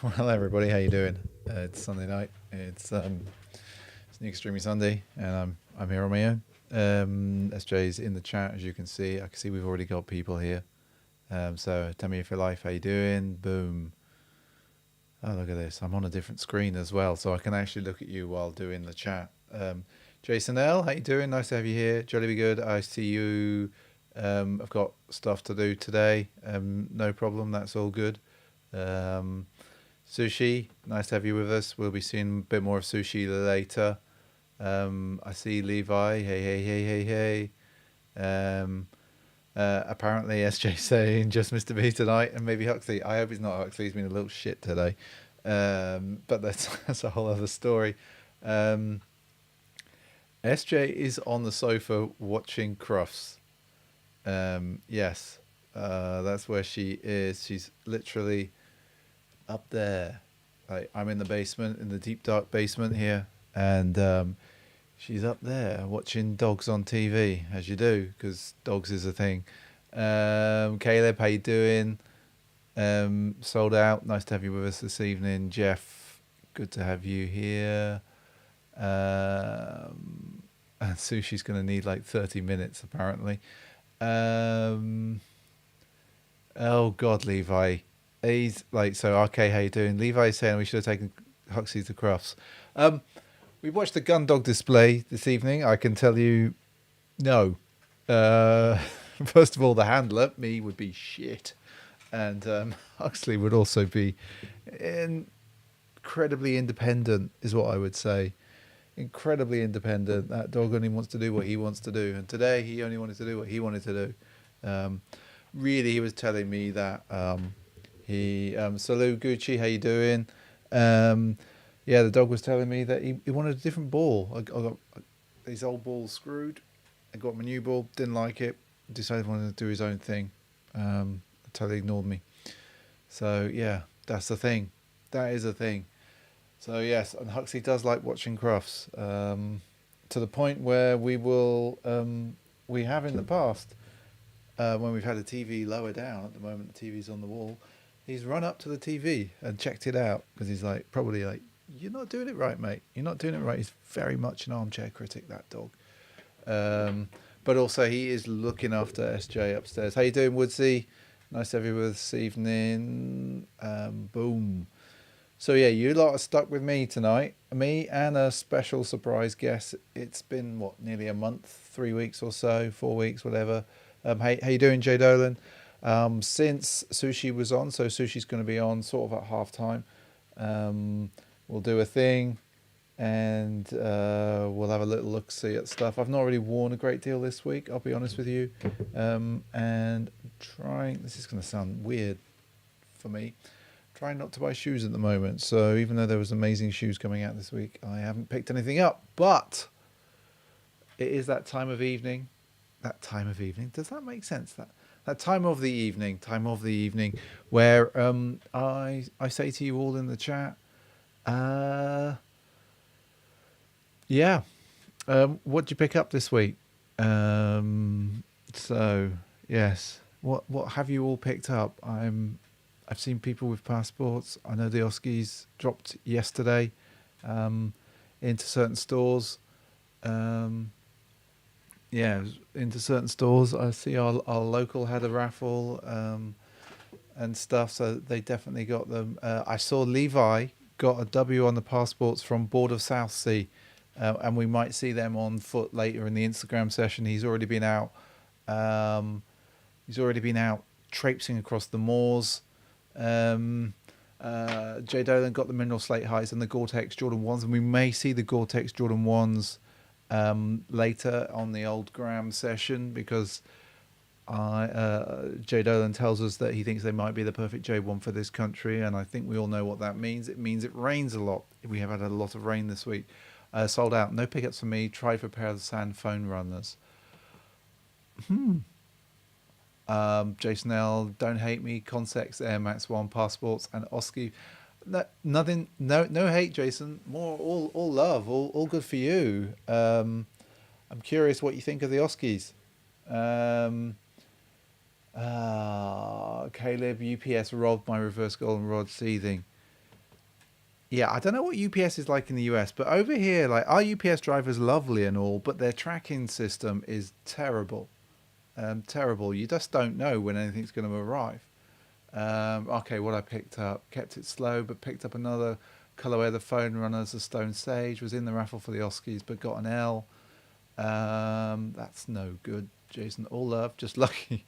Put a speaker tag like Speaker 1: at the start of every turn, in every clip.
Speaker 1: Well, everybody, how you doing? It's Sunday night. Sneak Streamy Sunday, and I'm here on my own. SJ's in the chat, as you can see. I can see we've already got people here. So tell me if your life, how you doing? Boom. Oh, look at this. I'm on a different screen as well, so I can actually look at you while doing the chat. Jason L, how you doing? Nice to have you here. Jolly be good. I see you. I've got stuff to do today. No problem. That's all good. Sushi, nice to have you with us. We'll be seeing a bit more of Sushi later. I see Levi. Hey, hey, hey, hey, hey. Apparently, SJ saying just Mr. B tonight, and maybe Huxley. I hope he's not Huxley. He's been a little shit today. But that's a whole other story. SJ is on the sofa watching Crufts. Yes, that's where she is. She's literally up there. I'm in the basement, in the deep dark basement here, and she's up there watching dogs on TV, as you do, because dogs is a thing. Caleb, how you doing? Sold out. Nice to have you with us this evening. Jeff, good to have you here. And Sushi's going to need like 30 minutes, apparently. Oh, God, Levi. He's like, so, okay, how you doing? Levi's saying we should have taken Huxley to Crufts. We watched the gun dog display this evening. I can tell you, no. First of all, the handler, me, would be shit. And Huxley would also be incredibly independent, is what I would say. Incredibly independent. That dog only wants to do what he wants to do. And today, he only wanted to do what he wanted to do. Really, he was telling me that Salut Gucci, how you doing? Yeah, the dog was telling me that he wanted a different ball. I got these old balls screwed. I got my new ball, didn't like it. Decided he wanted to do his own thing. Totally ignored me. So yeah, that's the thing. That is a thing. So yes, and Huxley does like watching Crufts, to the point where we have in the past, when we've had a TV lower down. At the moment, the TV's on the wall. He's run up to the TV and checked it out because he's probably like, "You're not doing it right, mate. You're not doing it right." He's very much an armchair critic, that dog. But also he is looking after SJ upstairs. How you doing, Woodsy? Nice to have you with us this evening. Boom. So yeah, you lot are stuck with me tonight. Me and a special surprise guest. It's been nearly a month, 3 weeks or so, 4 weeks, whatever. Hey, how you doing, Jay Dolan? Since Sushi was on, so Sushi's going to be on sort of at half time. We'll do a thing, and we'll have a little look see at stuff. I've not really worn a great deal this week, I'll be honest with you. And this is going to sound weird for me, trying not to buy shoes at the moment. So even though there was amazing shoes coming out this week, I haven't picked anything up. But it is that time of evening. That time of evening. Does that make sense? That time of the evening, where I say to you all in the chat, yeah, what'd you pick up this week? So yes, what have you all picked up? I've seen people with passports. I know the Oskies dropped yesterday into certain stores. Yeah, into certain stores. I see our local had a raffle and stuff, so they definitely got them. I saw Levi got a W on the passports from Board of Southsea, and we might see them on foot later in the Instagram session. He's already been out. Traipsing across the moors. Jay Dolan got the Mineral Slate Highs and the Gore-Tex Jordan 1s, and we may see the Gore-Tex Jordan 1s later on the old Graham session, because Jay Dolan tells us that he thinks they might be the perfect J1 for this country, and I think we all know what that means. It means it rains a lot. We have had a lot of rain this week. Sold out. No pickups for me. Tried for a pair of the Sand Phone Runners. Jason L, Don't Hate Me, Consex, Air Max 1, Passports, and Oski. No, nothing. No hate, Jason. More all love. All good for you. I'm curious what you think of the Oskies. Caleb, UPS robbed my reverse golden rod seething. Yeah, I don't know what UPS is like in the US, but over here, like our UPS driver's lovely and all, but their tracking system is terrible. Terrible. You just don't know when anything's going to arrive. Okay, what I picked up, kept it slow, but picked up another colorway of the phone runners, a Stone Sage, was in the raffle for the Oskies, but got an L. That's no good, Jason. All love, just lucky.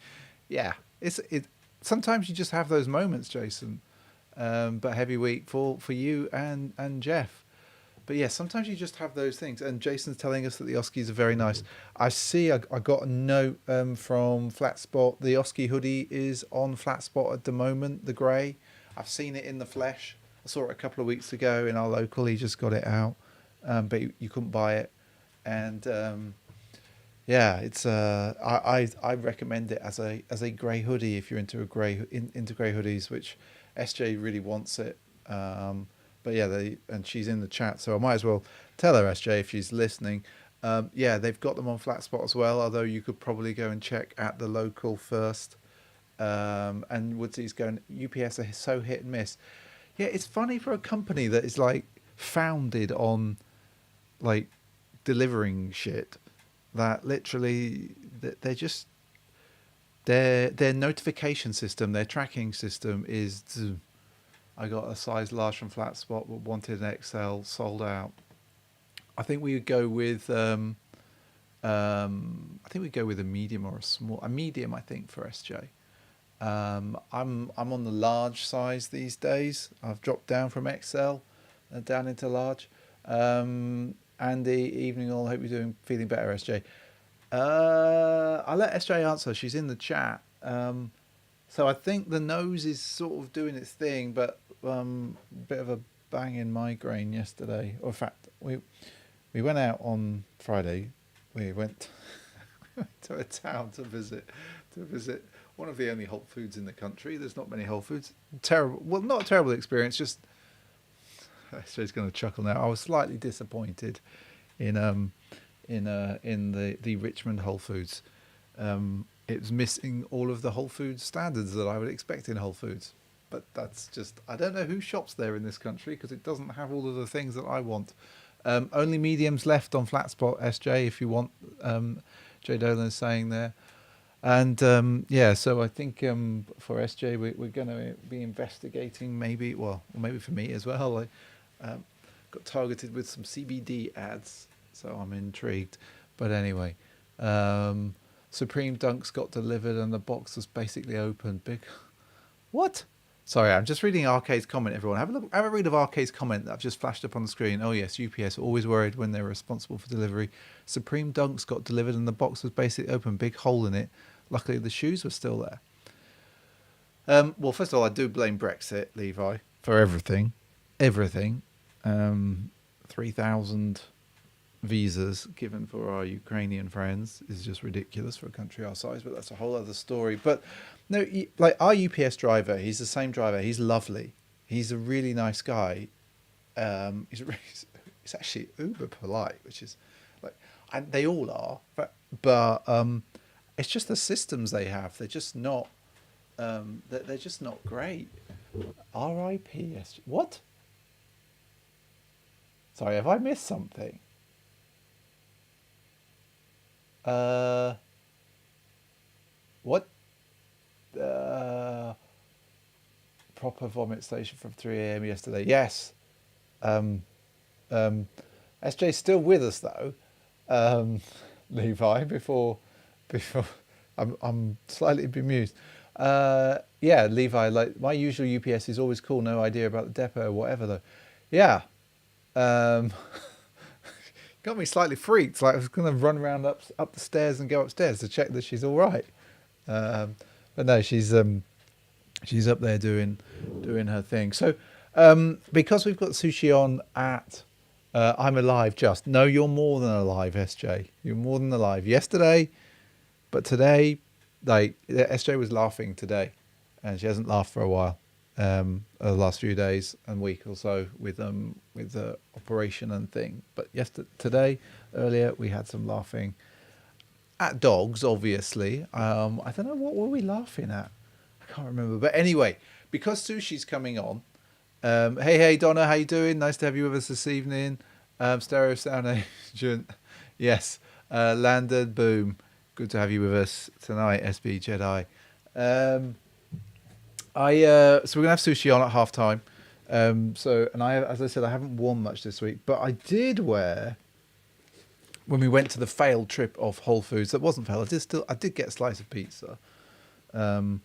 Speaker 1: Yeah, it. Sometimes you just have those moments, Jason. But heavy week for you and Jeff. But yeah, sometimes you just have those things. And Jason's telling us that the Oskies are very nice. I see. I got a note from Flatspot. The Oski hoodie is on Flatspot at the moment. The grey. I've seen it in the flesh. I saw it a couple of weeks ago in our local. He just got it out, but you couldn't buy it. And yeah, it's I recommend it as a grey hoodie if you're into into grey hoodies, which SJ really wants it. But yeah, and she's in the chat, so I might as well tell her, SJ, if she's listening. Yeah, they've got them on Flatspot as well, although you could probably go and check at the local first. And Woodsy's going, UPS are so hit and miss. Yeah, it's funny for a company that is like founded on like delivering shit that literally they're just their notification system, their tracking system is I got a size large from Flatspot but wanted an XL, sold out. I think we would go with I think we'd go with a medium or a medium, I think, for SJ. I'm on the large size these days. I've dropped down from XL down into large. Andy, evening all. Hope you're feeling better, SJ. I'll let SJ answer. She's in the chat. So I think the nose is sort of doing its thing, but a bit of a banging migraine yesterday. Or in fact, we went out on Friday. We went to a town to visit one of the only Whole Foods in the country. There's not many Whole Foods. Terrible. Well, not a terrible experience. Just SJ's going to chuckle now. I was slightly disappointed in the Richmond Whole Foods. It was missing all of the Whole Foods standards that I would expect in Whole Foods. But that's just, I don't know who shops there in this country because it doesn't have all of the things that I want. Only mediums left on Flatspot, SJ, if you want. Jay Dolan is saying there. And yeah, so I think for SJ, we're going to be investigating maybe, well, maybe for me as well. I got targeted with some CBD ads, so I'm intrigued. But anyway, Supreme Dunks got delivered and the box was basically open. Big, what? Sorry, I'm just reading Arcade's comment, everyone. Have a read of Arcade's comment that I've just flashed up on the screen. Oh yes, UPS always worried when they're responsible for delivery. Supreme Dunks got delivered and the box was basically open, big hole in it. Luckily the shoes were still there. Well, first of all, I do blame Brexit, Levi, for everything. Everything. 3,000 visas given for our Ukrainian friends is just ridiculous for a country our size, but that's a whole other story. But no, like our UPS driver, he's the same driver. He's lovely. He's a really nice guy. He's actually uber polite, which is like, and they all are. But it's just the systems they have. They're just not. They're just not great. R.I.P. What? Sorry, have I missed something? What? Proper vomit station from 3 a.m. yesterday. Yes. SJ's still with us though. Levi, before I'm slightly bemused. Yeah, Levi, like my usual UPS is always cool, no idea about the depot or whatever though. Yeah. Got me slightly freaked. Like I was going to run around up the stairs and go upstairs to check that she's all right. But no, she's up there doing her thing. So because we've got Sushi on at I'm Alive, just no, you're more than alive, SJ. You're more than alive. Yesterday, but today, like SJ was laughing today, and she hasn't laughed for a while. The last few days and week or so with the operation and thing. But earlier we had some laughing at dogs, obviously. I don't know, what were we laughing at? I can't remember. But anyway, because Sushi's coming on, Hey, Donna, how you doing? Nice to have you with us this evening. Stereo Sound Agent, yes. Landon, boom. Good to have you with us tonight, SB Jedi. Um, so we're gonna have sushi on at half time. And as I said, I haven't worn much this week, but I did wear when we went to the failed trip of Whole Foods. That wasn't failed. I did get a slice of pizza. Um,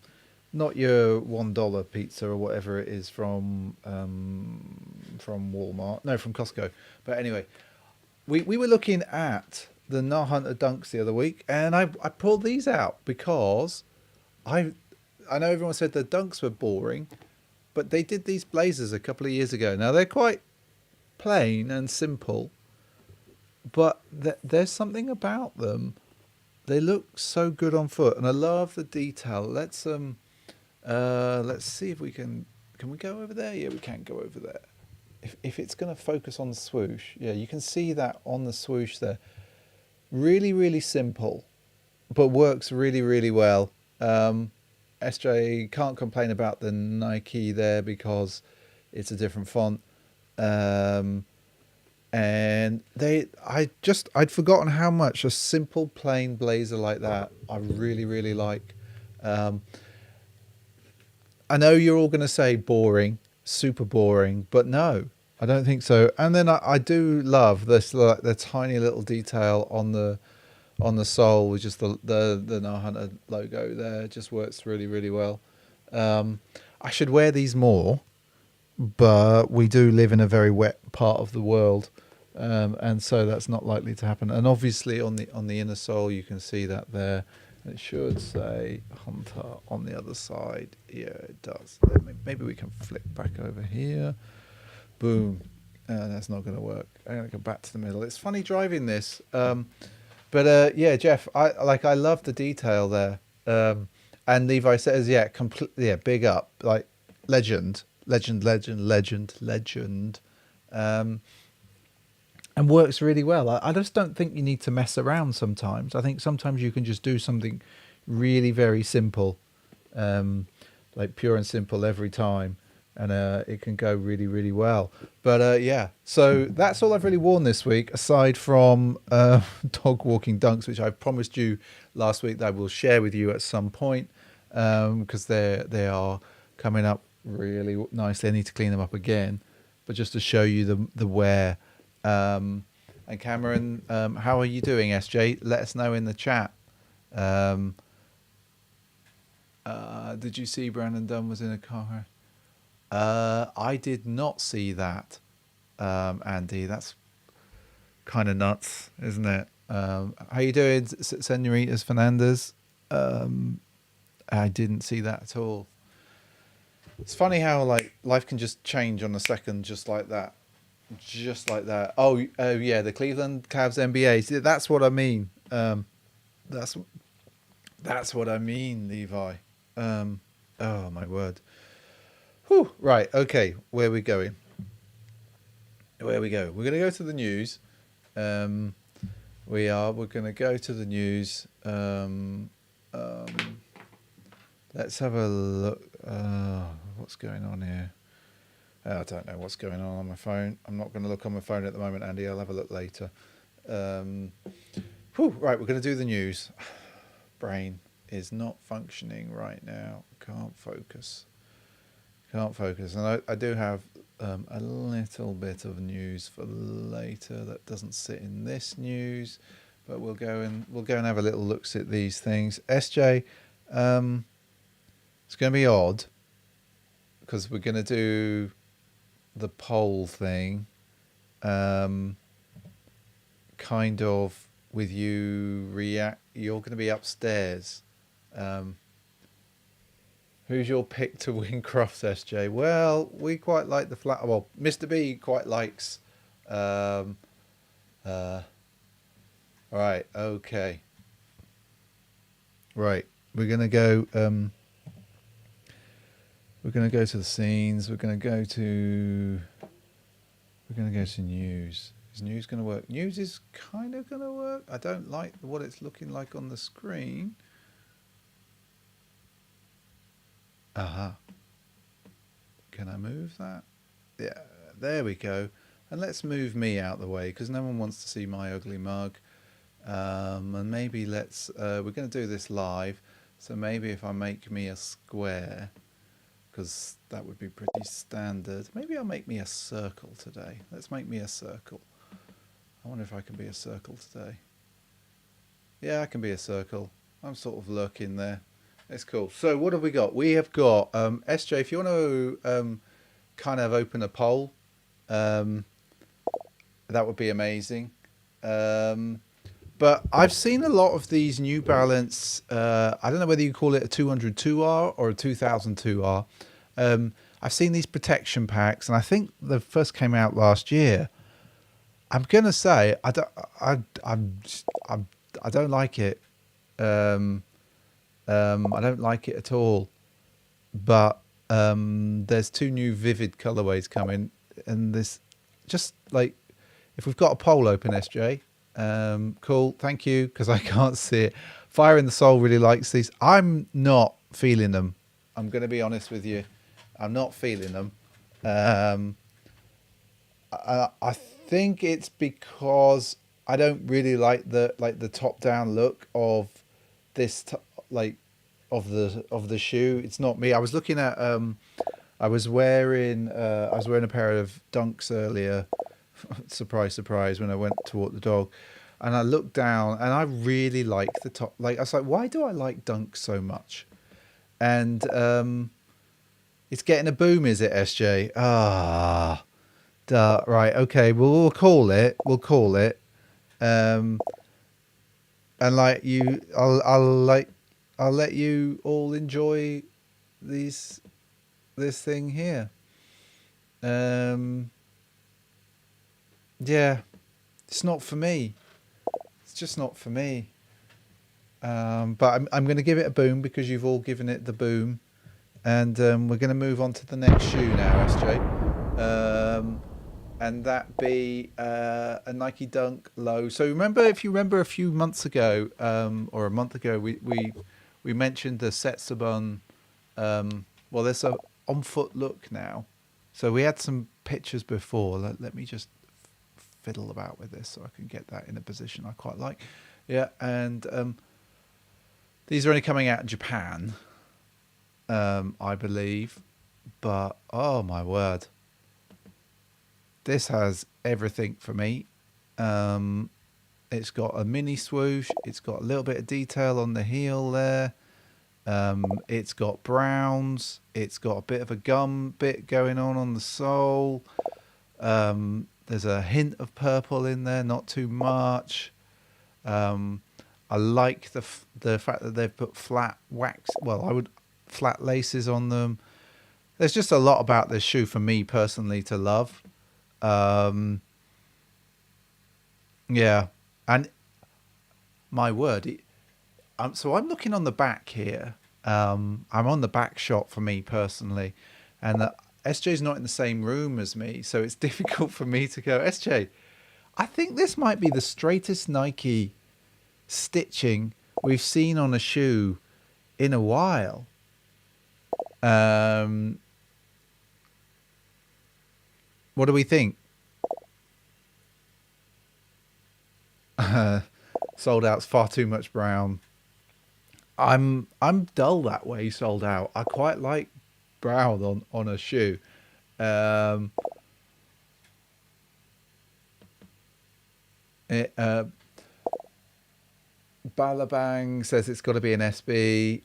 Speaker 1: Not your $1 pizza or whatever it is from Walmart. No, from Costco. But anyway, we were looking at the Nah Hunter Dunks the other week, and I pulled these out because I I know everyone said the Dunks were boring, but they did these blazers a couple of years ago. Now they're quite plain and simple, but there's something about them. They look so good on foot, and I love the detail. Let's see if we can we go over there? Yeah, we can go over there. If it's going to focus on the swoosh, yeah, you can see that on the swoosh there. Really, really simple, but works really, really well. SJ can't complain about the Nike there because it's a different font. Um, and I'd forgotten how much a simple plain blazer like that I really, really like. Um, I know you're all going to say boring, super boring, but no, I don't think so. And then I do love this, like the tiny little detail on the sole, which is the No Hunter logo there. It just works really, really well. I should wear these more, but we do live in a very wet part of the world, and so that's not likely to happen. And obviously on the inner sole, you can see that there. It should say Hunter on the other side. Yeah, it does. Maybe we can flick back over here. Boom. That's not going to work. I'm going to go back to the middle. It's funny driving this. But yeah, Jeff, I love the detail there. And Levi says, yeah, big up. Like legend. And works really well. I just don't think you need to mess around sometimes. I think sometimes you can just do something really very simple, like pure and simple every time, and it can go really, really well. But yeah, so that's all I've really worn this week, aside from dog walking dunks, which I promised you last week that I will share with you at some point, because they are coming up really nicely. I need to clean them up again, but just to show you the wear. And Cameron, how are you doing, SJ? Let us know in the chat. Did you see Brandon Dunn was in a car? I did not see that, Andy. That's kind of nuts, isn't it? How you doing, Senoritas Fernandez? I didn't see that at all. It's funny how like life can just change on a second, just like that. Just like that. Oh yeah, the Cleveland Cavs NBA. See, that's what I mean. That's what I mean, Levi. Oh my word. Whew. Right. Okay. Where are we going? Where we go? We're going to go to the news. We're going to go to the news. Let's have a look. What's going on here? I don't know what's going on my phone. I'm not going to look on my phone at the moment, Andy. I'll have a look later. Right, we're going to do the news. Brain is not functioning right now. Can't focus. And I do have a little bit of news for later that doesn't sit in this news, but we'll go and have a little look at these things. SJ, it's going to be odd because we're going to do the poll thing, kind of with you you're going to be upstairs. Who's your pick to win Crofts, SJ? Well, we quite like the flat. Well, Mr. B quite likes. All right. Okay. Right. We're gonna go. We're gonna go to the scenes. We're gonna go to news. Is news gonna work? News is kind of gonna work. I don't like what it's looking like on the screen. Can I move that? Yeah, there we go. And let's move me out the way because no one wants to see my ugly mug. And maybe we're going to do this live. So maybe if I make me a square, because that would be pretty standard. Maybe I'll make me a circle today. Let's make me a circle. I wonder if I can be a circle today. Yeah, I can be a circle. I'm sort of lurking there. It's cool. So what have we got? We have got SJ. If you want to kind of open a poll, um, that would be amazing. But I've seen a lot of these New Balance. I don't know whether you call it a 202R or a 2002R. I've seen these protection packs, and I think the first came out last year. I'm gonna say I don't like it. I don't like it at all. But there's two new vivid colorways coming, and this just like if we've got a poll open, SJ. Cool, thank you, because I can't see it. Fire in the Soul really likes these. I'm not feeling them. I'm going to be honest with you. I'm not feeling them. I think it's because I don't really like the top down look of this of the shoe. It's not me. I was looking at I was wearing a pair of Dunks earlier. Surprise, surprise, when I went to walk the dog, and I looked down and I really like the top. Like I was like, why do I like Dunks so much? And it's getting a boom, is it, SJ? Ah, duh, right, okay. Well, we'll call it. We'll call it. And like you, I'll let you all enjoy this thing here. Yeah, it's not for me. It's just not for me. But I'm going to give it a boom because you've all given it the boom, and we're going to move on to the next shoe now, SJ. And that be a Nike Dunk Low. So if you remember a few months ago, or a month ago, we mentioned the Setsubun. Well, there's a on foot look now. So we had some pictures before. Let me just fiddle about with this so I can get that in a position I quite like. Yeah, and these are only coming out in Japan, I believe. But oh my word, this has everything for me. It's got a mini swoosh. It's got a little bit of detail on the heel there. It's got browns. It's got a bit of a gum bit going on the sole. There's a hint of purple in there, not too much. I like the fact that they've put flat wax. Well, flat laces on them. There's just a lot about this shoe for me personally to love. Yeah, and my word, so I'm looking on the back here. I'm on the back shot for me personally, and SJ's not in the same room as me, so it's difficult for me to go, SJ, I think this might be the straightest Nike stitching we've seen on a shoe in a while. What do we think? Sold out's far too much brown. I'm dull that way. Sold out. I quite like brown on a shoe. Balabang says it's got to be an SB.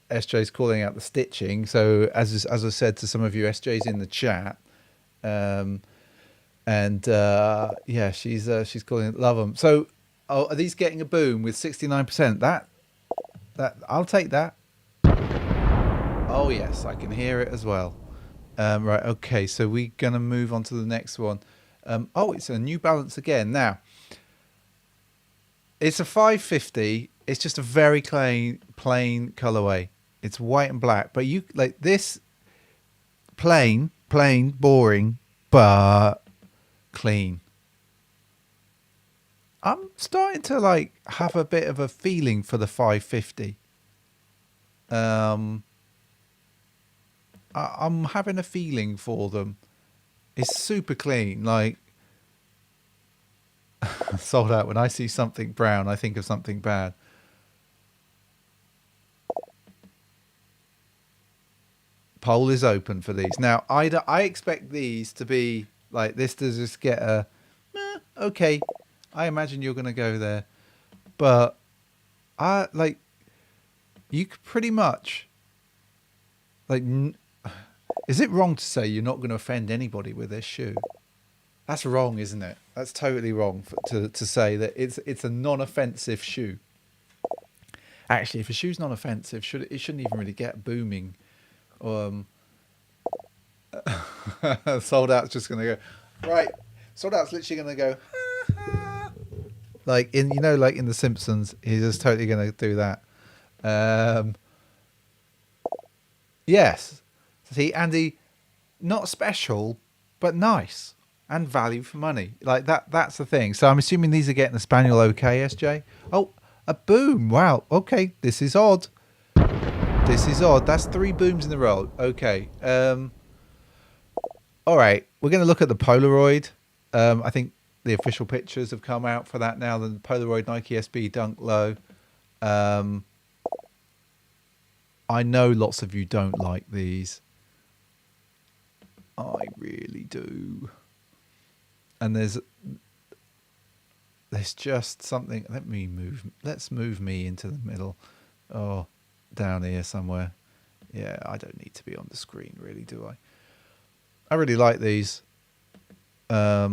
Speaker 1: SJ's calling out the stitching. So as I said to some of you, SJ's in the chat. Yeah, she's calling it love them. So, are these getting a boom with 69%? That I'll take that. Oh yes, I can hear it as well. Right, okay, so we're gonna move on to the next one. Oh, it's a New Balance again. Now, it's a 550. It's just a very plain colorway. It's white and black, but you like this plain, boring, but clean. I'm starting to like have a bit of a feeling for the 550. I'm having a feeling for them. It's super clean. Like, sold out. When I see something brown, I think of something bad. Poll is open for these. Now, I expect these to be like this to just get a, okay. I imagine you're going to go there. But I like, you could pretty much, like, is it wrong to say you're not going to offend anybody with this shoe? That's wrong, isn't it? That's totally wrong to say that it's a non-offensive shoe. Actually, if a shoe's non-offensive, it shouldn't even really get booming. Sold out's just going to go, right. Sold out's literally going to go, like in, like in The Simpsons, he's just totally going to do that. Yes. See, Andy, not special, but nice and value for money. Like that's the thing. So I'm assuming these are getting the Spaniel okay, SJ? Oh, a boom. Wow. Okay. This is odd. That's 3 booms in a row. Okay. All right. We're going to look at the Polaroid. I think the official pictures have come out for that now. The Polaroid Nike SB Dunk Low. I know lots of you don't like these. I really do. And there's just something. Let's move me into the middle. Oh, down here somewhere. Yeah, I don't need to be on the screen, really, do I? I really like these. I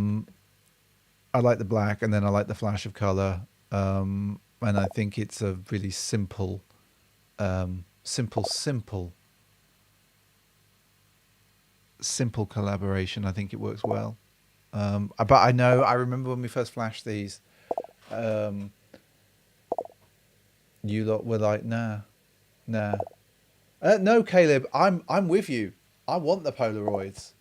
Speaker 1: like the black, and then I like the flash of color. And I think it's a really simple collaboration. I think it works well. But I remember when we first flashed these, you lot were like, nah. No, Caleb, I'm with you. I want the Polaroids.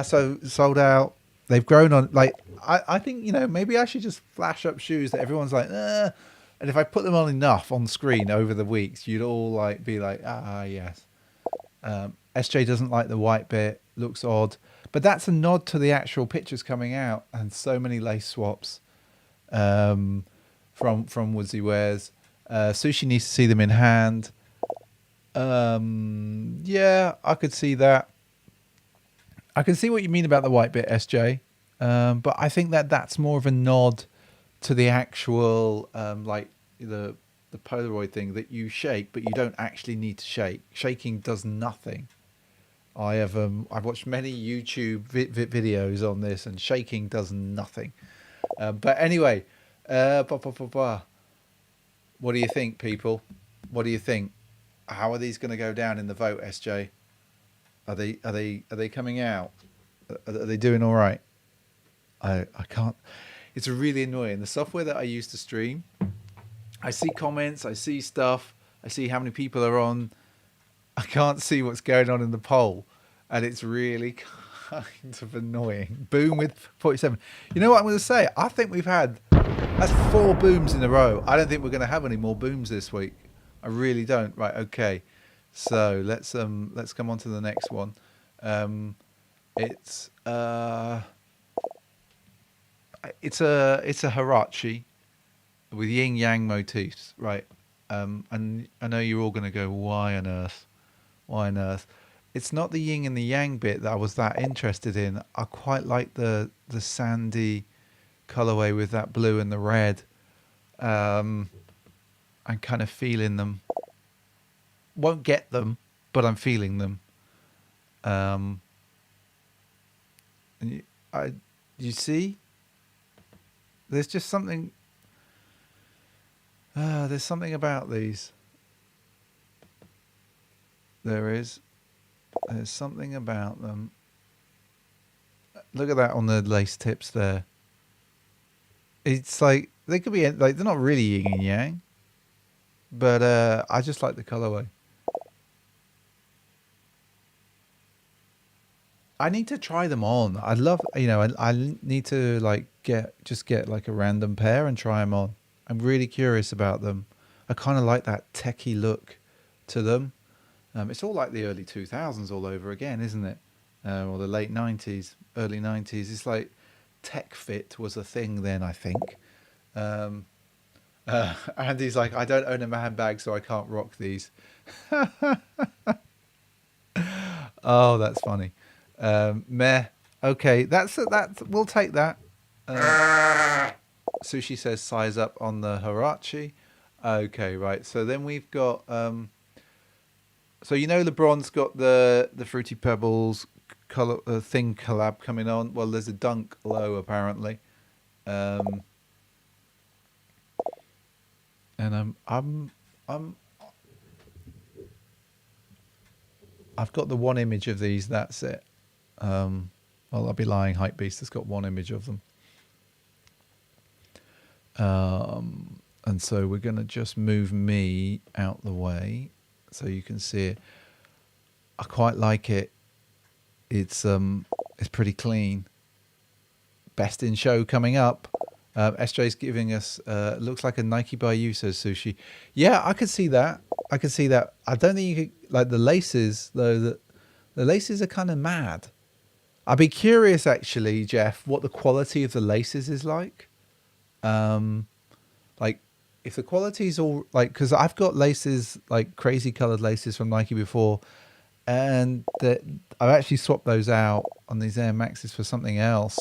Speaker 1: So sold out. They've grown on, like, I think, maybe I should just flash up shoes that everyone's like, and if I put them on enough on screen over the weeks, you'd all like be like, yes. SJ doesn't like the white bit, looks odd, but that's a nod to the actual pictures coming out, and so many lace swaps from Woodsy Wears. Sushi needs to see them in hand. Yeah, I could see that. I can see what you mean about the white bit, SJ, but I think that's more of a nod to the actual like the Polaroid thing that you shake, but you don't actually need to shake. Shaking does nothing. I've watched many YouTube videos on this, and shaking does nothing. But anyway, what do you think, people? What do you think? How are these going to go down in the vote, SJ? Are they coming out? Are they doing all right? I can't. It's really annoying. The software that I use to stream, I see comments, I see stuff, I see how many people are on. I can't see what's going on in the poll, and it's really kind of annoying. Boom with 47. You know what I'm going to say? I think that's 4 booms in a row. I don't think we're going to have any more booms this week. I really don't. Right, okay. So let's come on to the next one. It's a Hirachi with yin yang motifs, right? And I know you're all going to go, why on earth? It's not the yin and the yang bit that I was that interested in. I quite like the sandy colorway with that blue and the red. I'm kind of feeling them. Won't get them, but I'm feeling them. And you see, there's just something. There's something about these. There's something about them. Look at that on the lace tips there. It's like they could be like they're not really yin and yang, but I just like the colorway. I need to try them on. I'd love, I need to like get like a random pair and try them on. I'm really curious about them. I kind of like that techie look to them. It's all like the early 2000s all over again, isn't it? Or the late 90s, early 90s. It's like tech fit was a thing then, I think. Um, Andy's like, I don't own a handbag, so I can't rock these. Oh, that's funny. Meh. Okay, that's we'll take that. Sushi says size up on the Hirachi. Okay, right. So then we've got so LeBron's got the Fruity Pebbles color thing collab coming on. Well, there's a Dunk Low apparently. Um and I'm I've got the one image of these, that's it. Well, I'll be lying. Hypebeast has got one image of them. And so we're going to just move me out the way so you can see it. I quite like it. It's pretty clean. Best in show coming up. SJ's giving us looks like a Nike by you, says Sushi. Yeah, I could see that. I don't think you could, like the laces though. The laces are kind of mad. I'd be curious actually, Jeff, what the quality of the laces is like. Like if the quality's all like, because I've got laces like crazy colored laces from Nike before, and I've actually swapped those out on these Air Maxes for something else.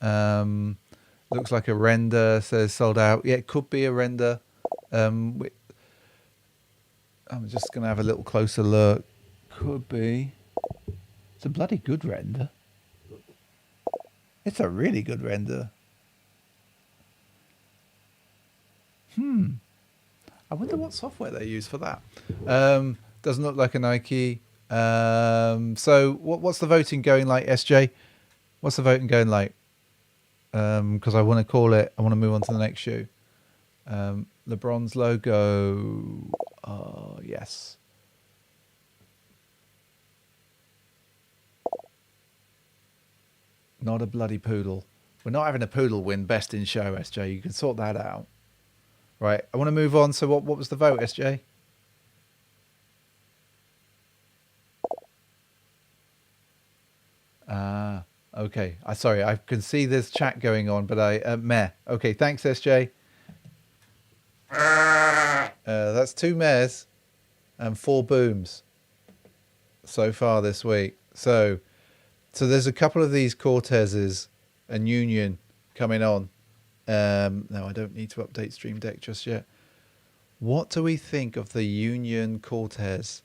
Speaker 1: Looks like a render, says sold out. Yeah, it could be a render. I'm just gonna have a little closer look. Could be. It's a bloody good render. It's a really good render. I wonder what software they use for that. Doesn't look like a Nike. So what's the voting going like, SJ? What's the voting going like? Because I want to move on to the next shoe. LeBron's logo. Yes. Not a bloody poodle. We're not having a poodle win best in show, SJ. You can sort that out. Right. I want to move on. So what was the vote, SJ? Okay. Sorry, I can see there's chat going on, but meh. Okay, thanks, SJ. That's 2 mehs and 4 booms so far this week. So there's a couple of these Cortezes and Union coming on. No, I don't need to update Stream Deck just yet. What do we think of the Union Cortez?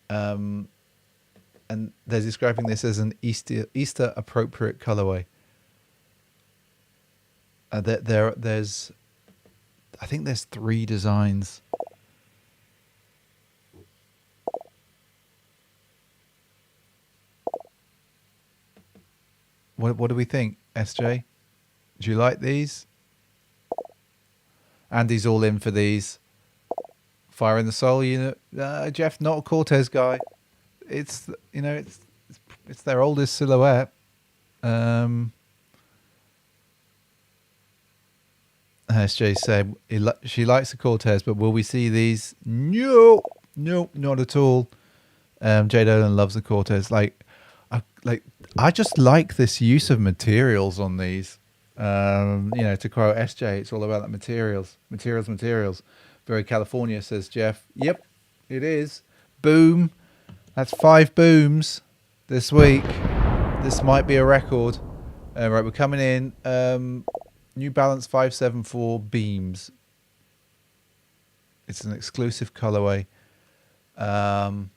Speaker 1: And they're describing this as an Easter appropriate colorway. There's, I think there's 3 designs. What do we think, SJ? Do you like these? Andy's all in for these. Fire in the Soul, Jeff, not a Cortez guy. It's it's their oldest silhouette. SJ said she likes the Cortez, but will we see these? No, not at all. Jade Olin loves the Cortez. I just like this use of materials on these. To quote SJ, it's all about the materials. Very California, says Jeff. Yep, it is. Boom. That's 5 booms this week. This might be a record. Right, we're coming in. New Balance 574 beams. It's an exclusive colorway. I'm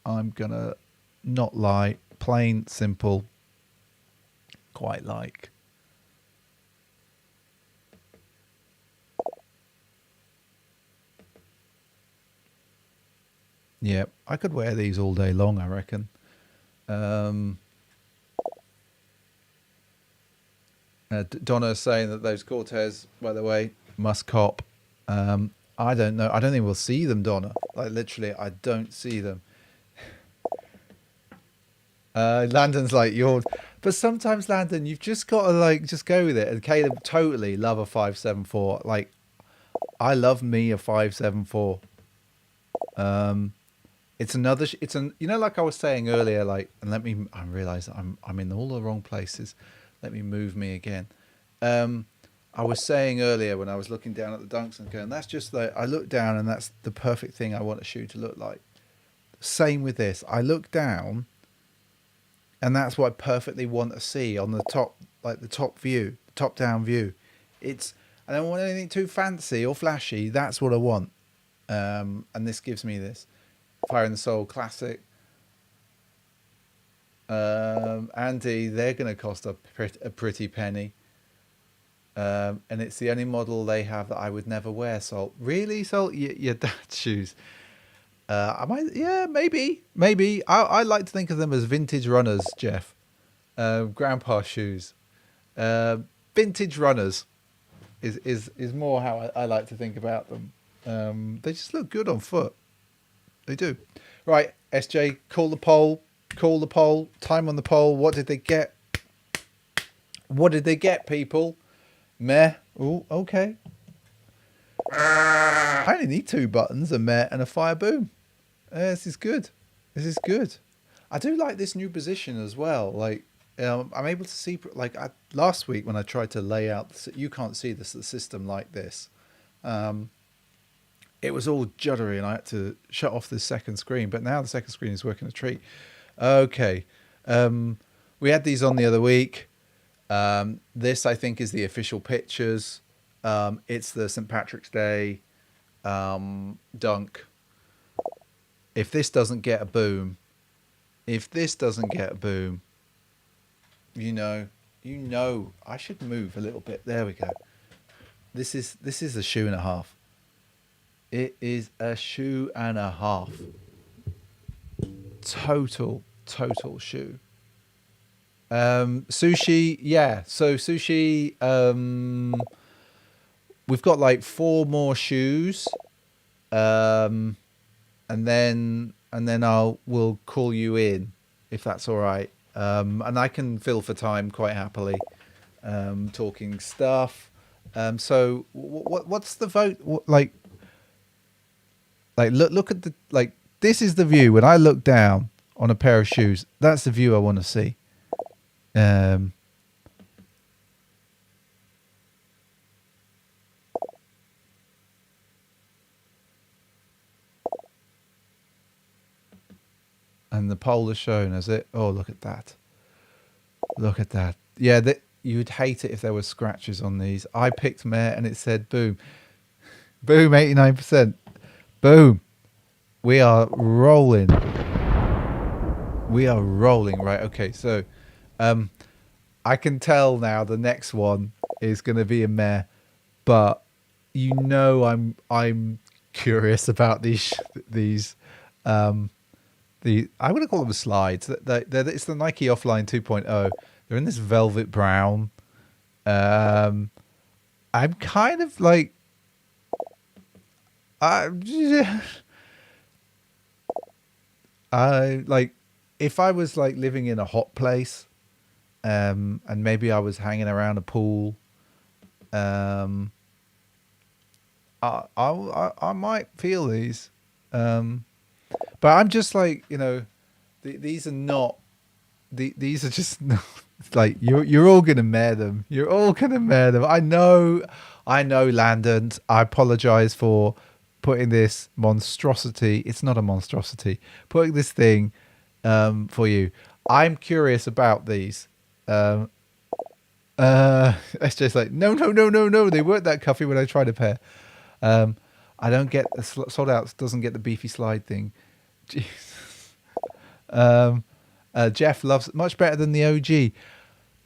Speaker 1: gonna not lie. Plain, simple. Quite like. Yeah, I could wear these all day long, I reckon. Donna's saying that those Cortez, by the way, must cop. I don't know. I don't think we'll see them, Donna. Like, literally, I don't see them. Landon's like, you're... But sometimes, Landon, you've just got to, just go with it. And Caleb totally love a 574. Like, I love me a 574. It's another. It's an. You know, like I was saying earlier. Like, and let me. I realize that I'm in all the wrong places. Let me move me again. Um, I was saying earlier when I was looking down at the dunks and going, that's just like I look down and that's the perfect thing I want a shoe to look like. Same with this. I look down, and that's what I perfectly want to see on the top, like the top view, top down view. It's. I don't want anything too fancy or flashy. That's what I want. And this gives me this. Fire in the Soul Classic. Andy, they're going to cost a pretty penny. And it's the only model they have that I would never wear. Salt, really, Salt? Your dad's shoes? I might, yeah, maybe. I like to think of them as vintage runners, Jeff. Grandpa shoes. Vintage runners is more how I like to think about them. They just look good on foot. They do. Right, SJ, call the poll. Call the poll. Time on the poll. What did they get? What did they get, people? Meh. Oh, okay. I only need 2 buttons, a meh and a fire boom. This is good. This is good. I do like this new position as well. Like, I'm able to see, like, last week when I tried to lay out, you can't see this, the system like this. It was all juddery and I had to shut off the second screen, but now the second screen is working a treat. Okay. We had these on the other week. This, I think, is the official pictures. It's the St. Patrick's Day dunk. If this doesn't get a boom, you know, I should move a little bit. There we go. This is a shoe and a half. It is a shoe and a half. Total shoe. Sushi, yeah. So Sushi, we've got like 4 more shoes, and then we'll call you in if that's all right. And I can fill for time quite happily, talking stuff. So what's the vote like? Like look at the, like, this is the view when I look down on a pair of shoes. That's the view I want to see. And the poll is shown as it. Oh, look at that. Look at that. Yeah, you'd hate it if there were scratches on these. I picked meh and it said boom. Boom, 89%. Boom. We are rolling. Right, okay, so I can tell now the next one is going to be a meh, but you know I'm curious about these I'm going to call them slides. It's the Nike Offline 2.0. They're in this velvet brown. I'm kind of like, I like, if I was like living in a hot place, and maybe I was hanging around a pool, I might feel these, but I'm just like, you know, these are not, these are just not, like, you're all gonna mare them. You're all gonna mare them. I know, Landon. I apologize for putting this monstrosity. It's not a monstrosity. Putting this thing for you. I'm curious about these. SJ's like, no. They weren't that cuffy when I tried a pair. I don't get the sold out. Doesn't get the beefy slide thing. Jesus. Jeff loves it much better than the OG.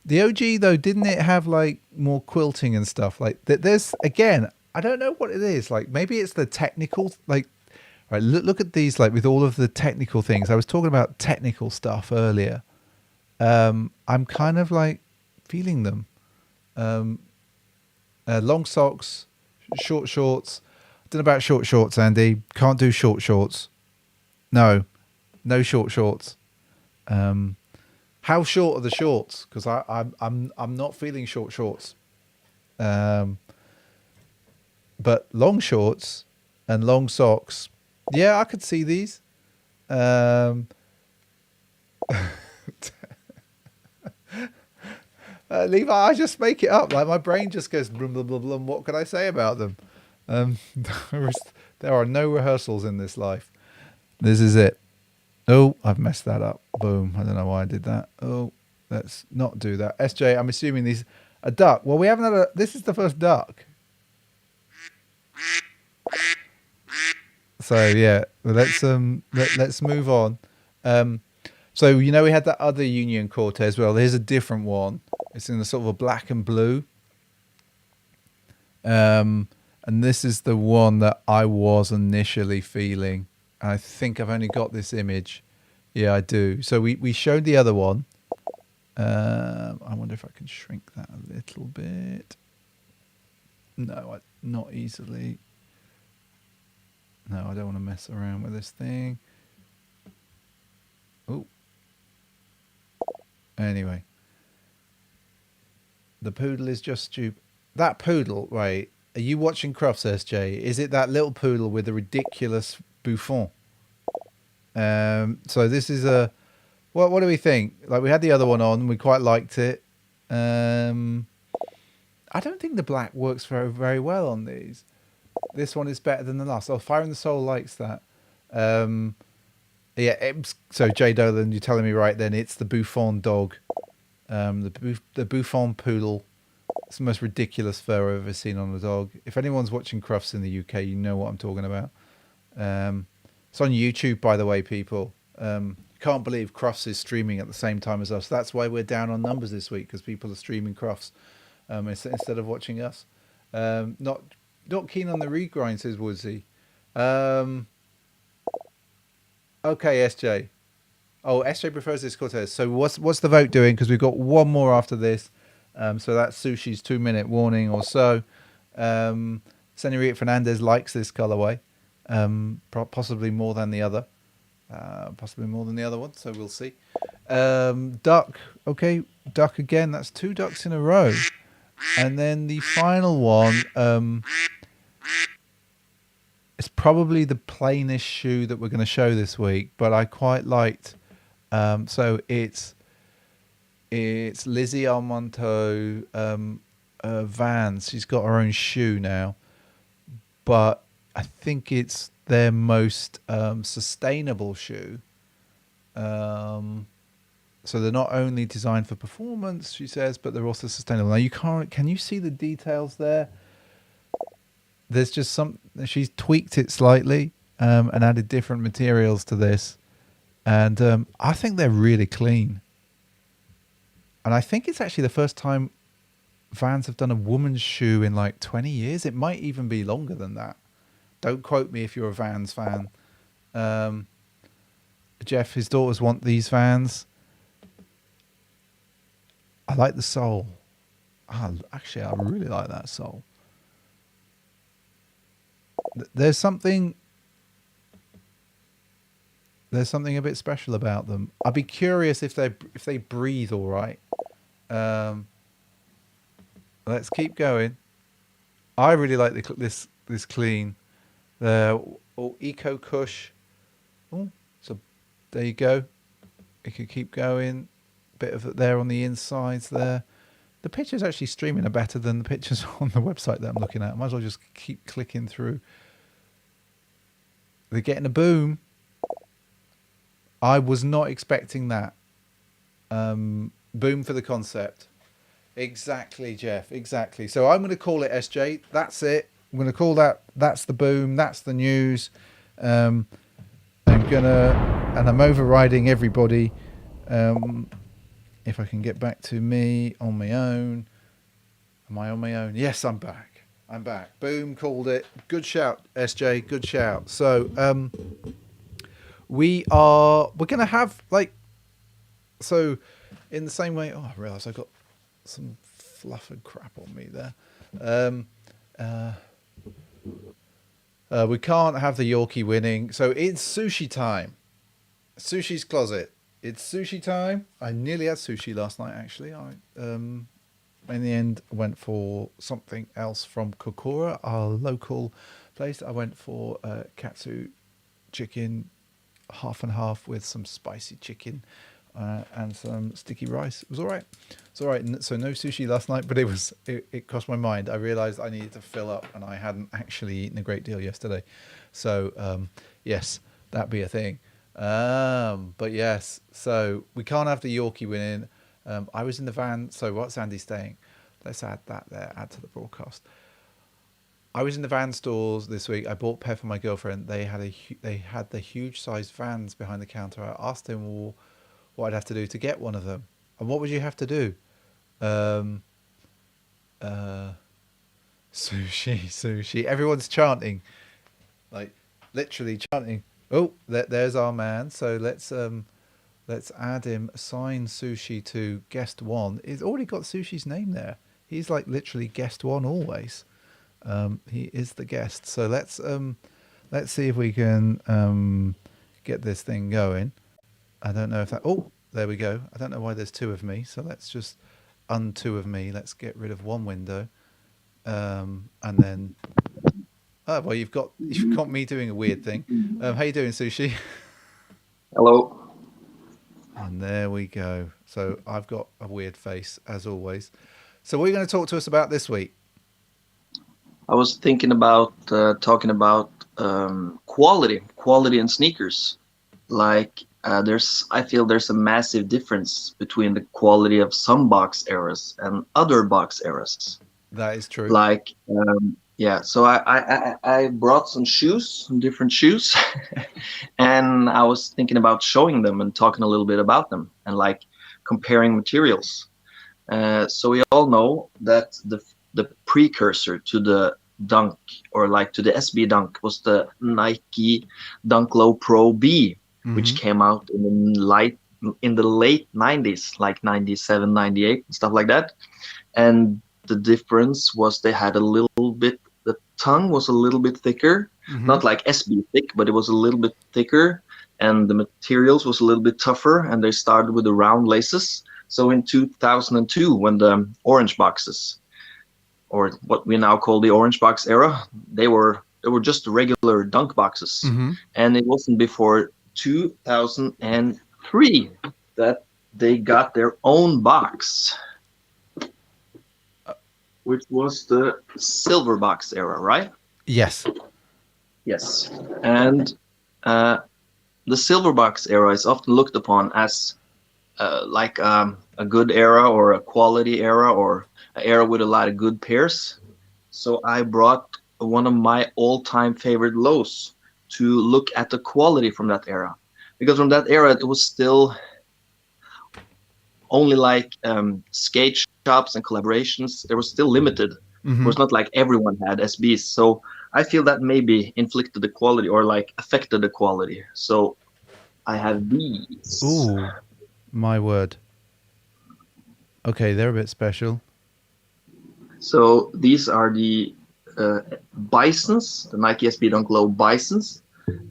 Speaker 1: The OG though, didn't it have like more quilting and stuff? Like there's, again, I don't know what it is. Like maybe it's the technical, like, right, look at these, like with all of the technical things. I was talking about technical stuff earlier. I'm kind of like feeling them. Long socks, short shorts. I don't know about short shorts, Andy. Can't do short shorts. No short shorts. How short are the shorts? Because I'm not feeling short shorts. but long shorts and long socks. Yeah, I could see these. Um, Levi, I just make it up. Like my brain just goes blah blah blah blah. What can I say about them? Um, there are no rehearsals in this life. This is it. Oh, I've messed that up. Boom. I don't know why I did that. Oh, let's not do that. SJ, I'm assuming these a duck. Well, we haven't had a. This is the first duck. So yeah, well, let's move on. So you know we had that other Union Cortez. Well, here's a different one. It's in a sort of a black and blue. And this is the one that I was initially feeling. I think I've only got this image. Yeah, I do. So we showed the other one. I wonder if I can shrink that a little bit. No, not easily. No, I don't want to mess around with this thing. Oh. Anyway. The poodle is just stupid. That poodle, right? Are you watching Crufts, SJ? Is it that little poodle with the ridiculous bouffant? So this is a... What do we think? Like, we had the other one on. We quite liked it. I don't think the black works very, very well on these. This one is better than the last. Oh, Fire and the Soul likes that. Yeah, so Jay Dolan, you're telling me right then, it's the bouffant dog. The bouffant poodle. It's the most ridiculous fur I've ever seen on a dog. If anyone's watching Crufts in the UK, you know what I'm talking about. It's on YouTube, by the way, people. Can't believe Crufts is streaming at the same time as us. That's why we're down on numbers this week, because people are streaming Crufts instead of watching us. Not keen on the regrind, says Woodsy. Okay, SJ. Oh, SJ prefers this Cortez. So what's the vote doing? Because we've got one more after this. So that's Sushi's 2-minute warning or so. Senorita Fernandez likes this colorway, possibly more than the other. Possibly more than the other one, so we'll see. Duck. Okay, duck again. That's 2 ducks in a row. And then the final one, it's probably the plainest shoe that we're going to show this week, but I quite liked. So it's Lizzie Almonto Vans. She's got her own shoe now, but I think it's their most sustainable shoe. So they're not only designed for performance, she says, but they're also sustainable. Now can you see the details there? There's just she's tweaked it slightly and added different materials to this. And I think they're really clean. And I think it's actually the first time Vans have done a woman's shoe in like 20 years. It might even be longer than that. Don't quote me if you're a Vans fan. Jeff, his daughters want these Vans. I like the sole. Actually, I really like that sole. There's something a bit special about them. I'd be curious if they breathe all right. Let's keep going. I really like this clean. Eco Cush. Oh, so there you go. You can keep going. Bit of it there on the insides there. The pictures actually streaming are better than the pictures on the website that I'm looking at. I might as well just keep clicking through. They're getting a boom. I was not expecting that. Boom for the concept. Exactly, Jeff. Exactly. So I'm going to call it SJ. That's it. I'm going to call that's the boom. That's the news. I'm overriding everybody. If I can get back to me on my own. Am I on my own? Yes, I'm back. Boom, called it. Good shout, SJ. Good shout. So we're going to have so in the same way. Oh, I realised I got some fluff and crap on me there. We can't have the Yorkie winning. So it's sushi time. Sushi's closet. It's sushi time. I nearly had sushi last night, actually. in the end, I went for something else from Kokora, our local place. I went for katsu chicken, half and half with some spicy chicken and some sticky rice. It was all right. It's all right. So no sushi last night, but it crossed my mind. I realised I needed to fill up, and I hadn't actually eaten a great deal yesterday. So yes, that'd be a thing. But yes, so we can't have the Yorkie winning. I was in the van. So what's Andy saying? Let's add that there. Add to the broadcast. I was in the van stores this week. I bought a pair for my girlfriend. They had the huge sized vans behind the counter. I asked him what I'd have to do to get one of them. And what would you have to do? Um, uh, sushi. Everyone's chanting, like literally chanting. Oh, there's our man. So let's add him. Assign sushi to guest one. He's already got sushi's name there. He's like literally guest one always. He is the guest. So let's see if we can get this thing going. I don't know if that. Oh, there we go. I don't know why there's two of me. So let's just two of me. Let's get rid of one window, and then. Oh well, you've got me doing a weird thing. How you doing, Sushi?
Speaker 2: Hello.
Speaker 1: And there we go. So I've got a weird face as always. So what are you going to talk to us about this week?
Speaker 2: I was thinking about talking about quality in sneakers. Like I feel there's a massive difference between the quality of some box eras and other box eras.
Speaker 1: That is true.
Speaker 2: Like yeah, so I brought some different shoes, and I was thinking about showing them and talking a little bit about them and like comparing materials. So we all know that the precursor to the Dunk or like to the SB Dunk was the Nike Dunk Low Pro B, which
Speaker 1: Mm-hmm.
Speaker 2: came out in the late 90s, like 97, 98, and stuff like that. And the difference was they had a little bit, the tongue was a little bit thicker,
Speaker 1: Mm-hmm.
Speaker 2: not like SB thick, but it was a little bit thicker, and the materials was a little bit tougher, and they started with the round laces. So in 2002, when the orange boxes, or what we now call the orange box era, they were just regular dunk boxes,
Speaker 1: Mm-hmm.
Speaker 2: and it wasn't before 2003 that they got their own box, which was the silver box era, right?
Speaker 1: Yes.
Speaker 2: Yes. And uh, the silver box era is often looked upon as like a good era or a quality era or an era with a lot of good pairs. So I brought one of my all-time favorite lows to look at the quality from that era. Because from that era, it was still only like skate shops and collaborations. They were still limited. It
Speaker 1: Mm-hmm.
Speaker 2: was not like everyone had SBs. So I feel that maybe inflicted the quality or like affected the quality. So I have these.
Speaker 1: Ooh, my word. Okay, they're a bit special.
Speaker 2: So these are the Bisons, the Nike SB Dunk Low Bisons,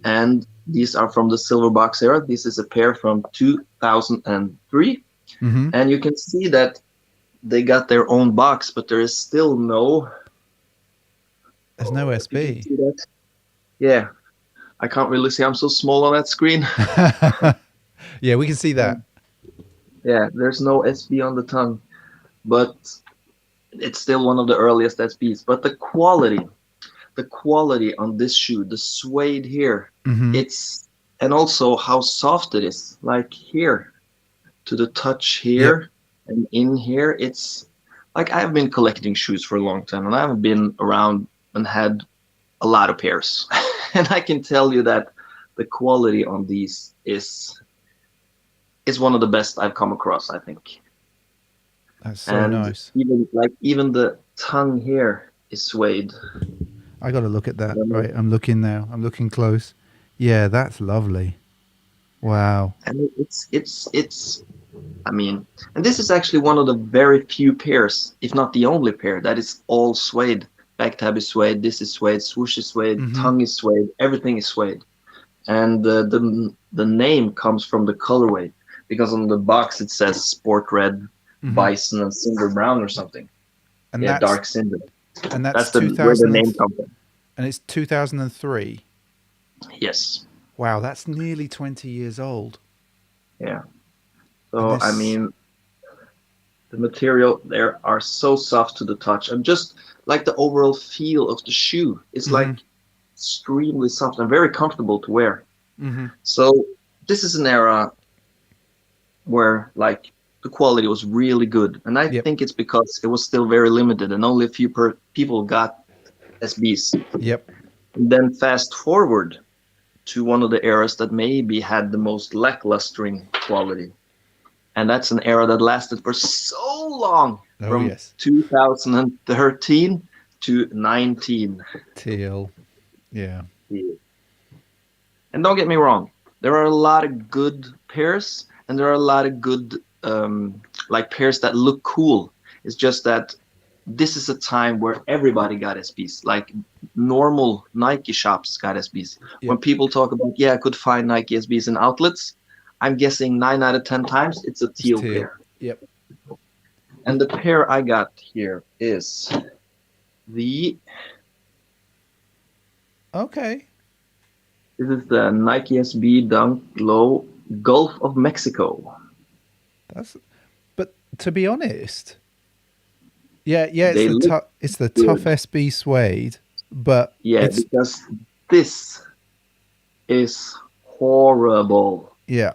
Speaker 2: and these are from the silver box era. This is a pair from 2003,
Speaker 1: Mm-hmm.
Speaker 2: and you can see that they got their own box, but there is still no.
Speaker 1: There's no
Speaker 2: If you can
Speaker 1: SB.
Speaker 2: see that, yeah, I can't really see. I'm so small on that screen.
Speaker 1: Yeah, we can see that.
Speaker 2: Yeah, there's no SB on the tongue, but it's still one of the earliest SBs. But the quality on this shoe, the suede here,
Speaker 1: Mm-hmm.
Speaker 2: it's and also how soft it is. Like here to the touch
Speaker 1: Yep.
Speaker 2: here and in here, it's like I've been collecting shoes for a long time and I've been around and had a lot of pairs. And I can tell you that the quality on these is one of the best I've come across, I think.
Speaker 1: That's so
Speaker 2: And
Speaker 1: nice.
Speaker 2: even the tongue here is suede.
Speaker 1: I got to look at
Speaker 2: I
Speaker 1: that.
Speaker 2: don't know.
Speaker 1: Right, I'm looking now. I'm looking close. Yeah, that's lovely. Wow.
Speaker 2: And it's I mean, and this is actually one of the very few pairs, if not the only pair, that is all suede. Back tab is suede, this is suede, swoosh is suede,
Speaker 1: Mm-hmm.
Speaker 2: tongue is suede, everything is suede. And the name comes from the colorway because on the box it says sport red,
Speaker 1: Hmm.
Speaker 2: bison and cinder brown or something.
Speaker 1: And
Speaker 2: Yeah,
Speaker 1: that's
Speaker 2: dark cinder.
Speaker 1: and that's
Speaker 2: That's the where the
Speaker 1: 2000
Speaker 2: name comes from.
Speaker 1: and it's 2003.
Speaker 2: Yes.
Speaker 1: Wow, that's nearly 20 years old.
Speaker 2: Yeah.
Speaker 1: And
Speaker 2: So I
Speaker 1: this.
Speaker 2: mean, the material there are so soft to the touch, and just like the overall feel of the shoe is like
Speaker 1: Hmm.
Speaker 2: extremely soft and very comfortable to wear.
Speaker 1: Hmm.
Speaker 2: So this is an era where like the quality was really good, and I
Speaker 1: Yep.
Speaker 2: think it's because it was still very limited and only a few people got SBs.
Speaker 1: Yep.
Speaker 2: And then fast forward to one of the eras that maybe had the most lacklustering quality, and that's an era that lasted for so long,
Speaker 1: Oh
Speaker 2: from
Speaker 1: yes.
Speaker 2: 2013 to 19.
Speaker 1: Teal. Yeah.
Speaker 2: And don't get me wrong, there are a lot of good pairs, and there are a lot of good like pairs that look cool. It's just that this is a time where everybody got SBs. Like normal Nike shops got SBs. When
Speaker 1: Yep.
Speaker 2: people talk about, yeah, I could find Nike SBs in outlets, I'm guessing 9 out of 10 times it's a
Speaker 1: It's
Speaker 2: teal
Speaker 1: teal.
Speaker 2: pair.
Speaker 1: Yep.
Speaker 2: And the pair I got here is the
Speaker 1: Okay.
Speaker 2: this is the Nike SB Dunk Low Gulf of Mexico.
Speaker 1: That's. But to be honest, yeah, yeah,
Speaker 2: They look
Speaker 1: it's the tough
Speaker 2: good.
Speaker 1: SB suede, but
Speaker 2: Yeah,
Speaker 1: it's
Speaker 2: because this is horrible.
Speaker 1: yeah,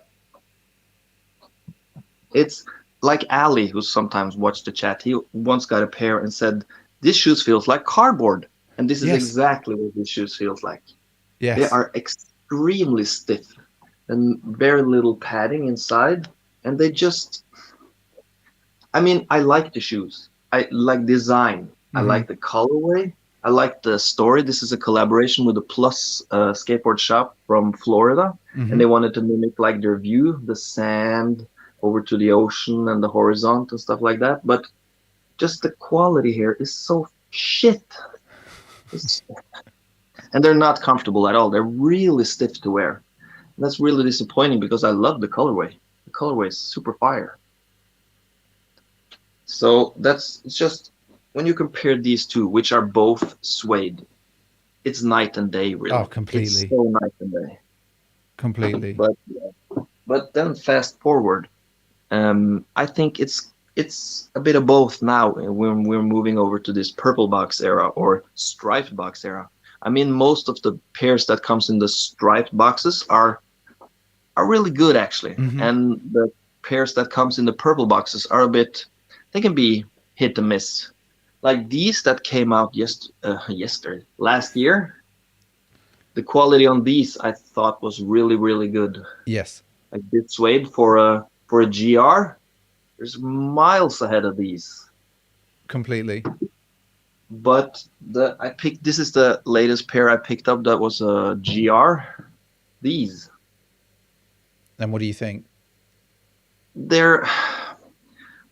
Speaker 2: It's like Ali, who sometimes watched the chat. He once got a pair and said, "This shoes feels like cardboard," and this is
Speaker 1: yes,
Speaker 2: exactly what this shoes feels like. They
Speaker 1: yes,
Speaker 2: are extremely stiff and very little padding inside, and they just. I mean, I like the shoes. I like design. I
Speaker 1: mm-hmm,
Speaker 2: like the colorway. I like the story. This is a collaboration with a Plus skateboard shop from Florida, and
Speaker 1: mm-hmm,
Speaker 2: they wanted to mimic like their view, the sand over to the ocean and the horizon and stuff like that. But just the quality here is so shit. It's, and they're not comfortable at all. They're really stiff to wear. And that's really disappointing because I love the colorway. The colorway is super fire. So that's it's just when you compare these two, which are both suede, it's night and day,
Speaker 1: oh,
Speaker 2: really. It's
Speaker 1: completely,
Speaker 2: so night and day.
Speaker 1: completely,
Speaker 2: But then fast forward, I think it's a bit of both now when we're moving over to this purple box era or striped box era. I mean, most of the pairs that comes in the striped boxes are really good actually,
Speaker 1: mm-hmm,
Speaker 2: and the pairs that comes in the purple boxes are a bit they can be hit and miss. Like these that came out yesterday last year, the quality on these I thought was really good.
Speaker 1: yes,
Speaker 2: Like this suede for a GR, there's miles ahead of these.
Speaker 1: completely.
Speaker 2: But the I picked this is the latest pair I picked up that was a GR. These
Speaker 1: And what do you think?
Speaker 2: they're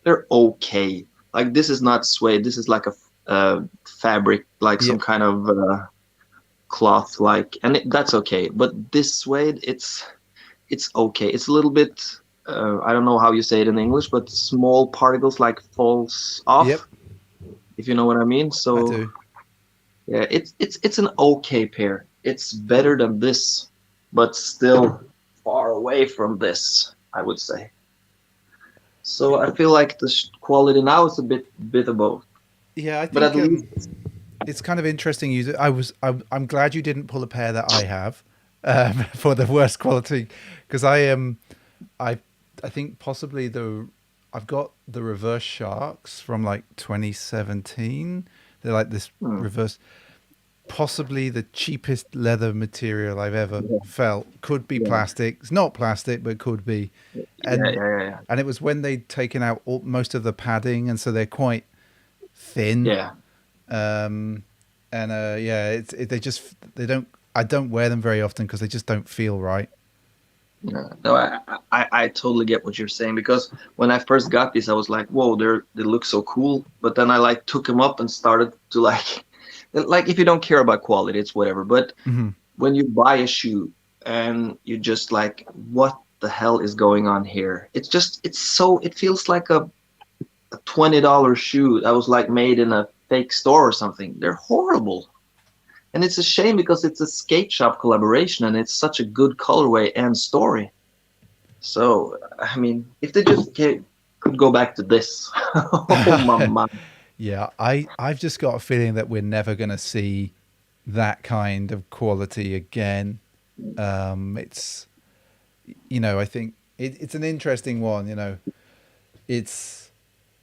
Speaker 2: they're okay. Like this is not suede. This is like a fabric, like some
Speaker 1: Yep,
Speaker 2: kind of cloth, like, and that's okay. But this suede, it's okay. It's a little bit. I don't know how you say it in English, but small particles like falls
Speaker 1: yep,
Speaker 2: off, if you know what I mean.
Speaker 1: I
Speaker 2: So
Speaker 1: do.
Speaker 2: yeah, it's an okay pair. It's better than this, but still far away from this, I would say. So I feel like the quality now is a bit of both,
Speaker 1: Yeah, I
Speaker 2: but at
Speaker 1: think
Speaker 2: least
Speaker 1: it's kind of interesting. I'm glad you didn't pull a pair that I have for the worst quality because I I think possibly I've got the reverse sharks from like 2017. They're like this
Speaker 2: hmm,
Speaker 1: reverse, possibly the cheapest leather material I've ever
Speaker 2: yeah,
Speaker 1: felt. Could be
Speaker 2: yeah,
Speaker 1: plastic. It's not plastic, but could be.
Speaker 2: yeah,
Speaker 1: And
Speaker 2: yeah,
Speaker 1: and it was when they'd taken out most of the padding, and so they're quite thin.
Speaker 2: yeah.
Speaker 1: Um, and yeah, they don't. I don't wear them very often because they just don't feel right.
Speaker 2: Yeah. No, I totally get what you're saying because when I first got these, I was like, whoa, they look so cool. But then I like took them up and started to like, like if you don't care about quality, it's whatever. But
Speaker 1: Hmm.
Speaker 2: when you buy a shoe and you just like, what the hell is going on here? It's just, it feels like a a $20 shoe that was like made in a fake store or something. They're horrible. And it's a shame because it's a skate shop collaboration and it's such a good colorway and story. So, I mean, if they just could go back to this. Oh, my.
Speaker 1: Yeah, I've just got a feeling that we're never going to see that kind of quality again. It's, I think it's an interesting one. It's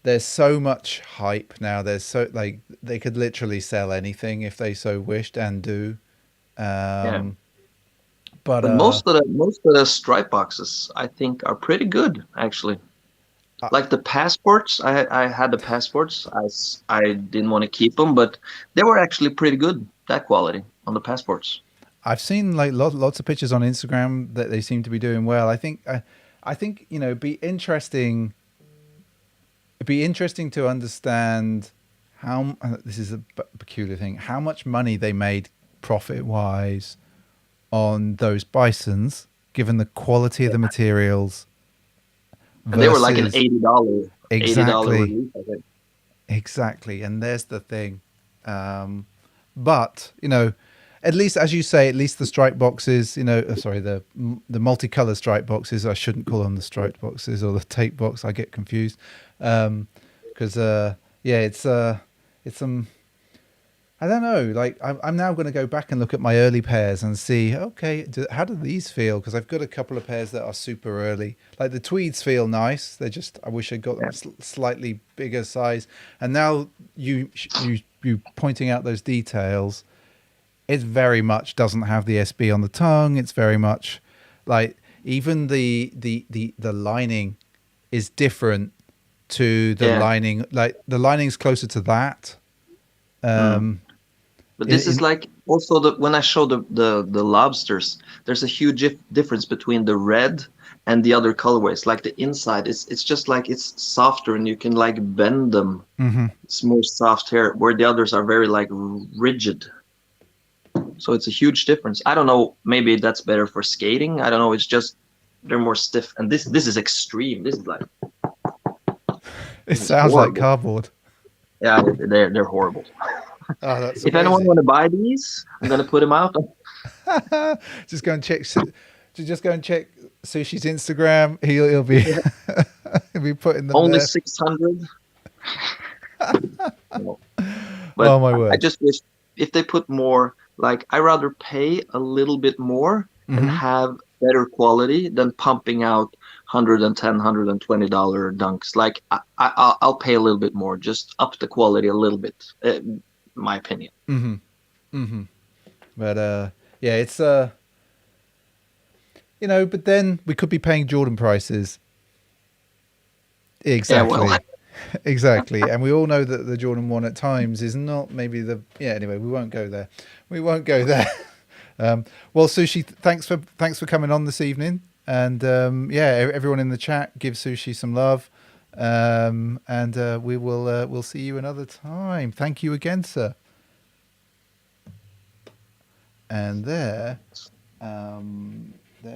Speaker 1: there's so much hype now. There's so like they could literally sell anything if they so wished and do.
Speaker 2: Yeah.
Speaker 1: Um, but
Speaker 2: But most of the stripe boxes, I think, are pretty good, actually.
Speaker 1: I,
Speaker 2: Like the passports, I had the passports. I didn't want to keep them, but they were actually pretty good, that quality on the passports.
Speaker 1: I've seen like lots of pictures on Instagram that they seem to be doing well. I think it'd be interesting to understand how this is a peculiar thing. How much money they made profit wise on those bisons, given the quality of the materials
Speaker 2: And they were like an
Speaker 1: versus
Speaker 2: $80
Speaker 1: exactly,
Speaker 2: release, I think.
Speaker 1: exactly. And there's the thing. But at least as you say, at least the stripe boxes, sorry, the multicolor stripe boxes. I shouldn't call them the striped boxes or the tape box. I get confused because yeah, it's some. I don't know. Like I'm now going to go back and look at my early pairs and see. Okay, how do these feel? Because I've got a couple of pairs that are super early. Like the tweeds feel nice. They're just. I wish I got them
Speaker 2: Yeah,
Speaker 1: slightly bigger size. And now you pointing out those details. It very much doesn't have the SB on the tongue. It's very much like even the lining is different to the
Speaker 2: yeah.
Speaker 1: lining. Like the lining's closer to that.
Speaker 2: Mm.
Speaker 1: Um,
Speaker 2: But
Speaker 1: in,
Speaker 2: this is
Speaker 1: in
Speaker 2: like also when I show the lobsters, there's a huge difference between the red and the other colorways. Like the inside, it's just like it's softer and you can like bend them.
Speaker 1: mhm.
Speaker 2: It's more soft hair, where the others are very like rigid. So it's a huge difference. I don't know. Maybe that's better for skating. I don't know. It's just they're more stiff, and this is extreme.
Speaker 1: It
Speaker 2: This is
Speaker 1: sounds like
Speaker 2: horrible.
Speaker 1: cardboard.
Speaker 2: Yeah, they're horrible.
Speaker 1: Oh, that's
Speaker 2: If anyone
Speaker 1: amazing.
Speaker 2: want to buy these, I'm gonna put them out.
Speaker 1: Just go and check. Just go and check Sushi's Instagram. He'll be
Speaker 2: Yeah.
Speaker 1: he'll be putting them
Speaker 2: Only
Speaker 1: there.
Speaker 2: 600. No. But
Speaker 1: Oh my
Speaker 2: I
Speaker 1: word.
Speaker 2: just wish if they put more, like I rather pay a little bit more and
Speaker 1: Hmm.
Speaker 2: have better quality than pumping out $120 dunks. Like I'll pay a little bit more, just up the quality a little bit. My opinion.
Speaker 1: Hmm. Hmm. But yeah, it's but then we could be paying Jordan prices.
Speaker 2: Yeah, well,
Speaker 1: Exactly. Exactly. And we all know that the Jordan 1 at times is not maybe the yeah, anyway, we won't go there. We won't go there. Well, Sushi, thanks for coming on this evening. And yeah, everyone in the chat, give Sushi some love. And we'll see you another time. Thank you again, sir. And there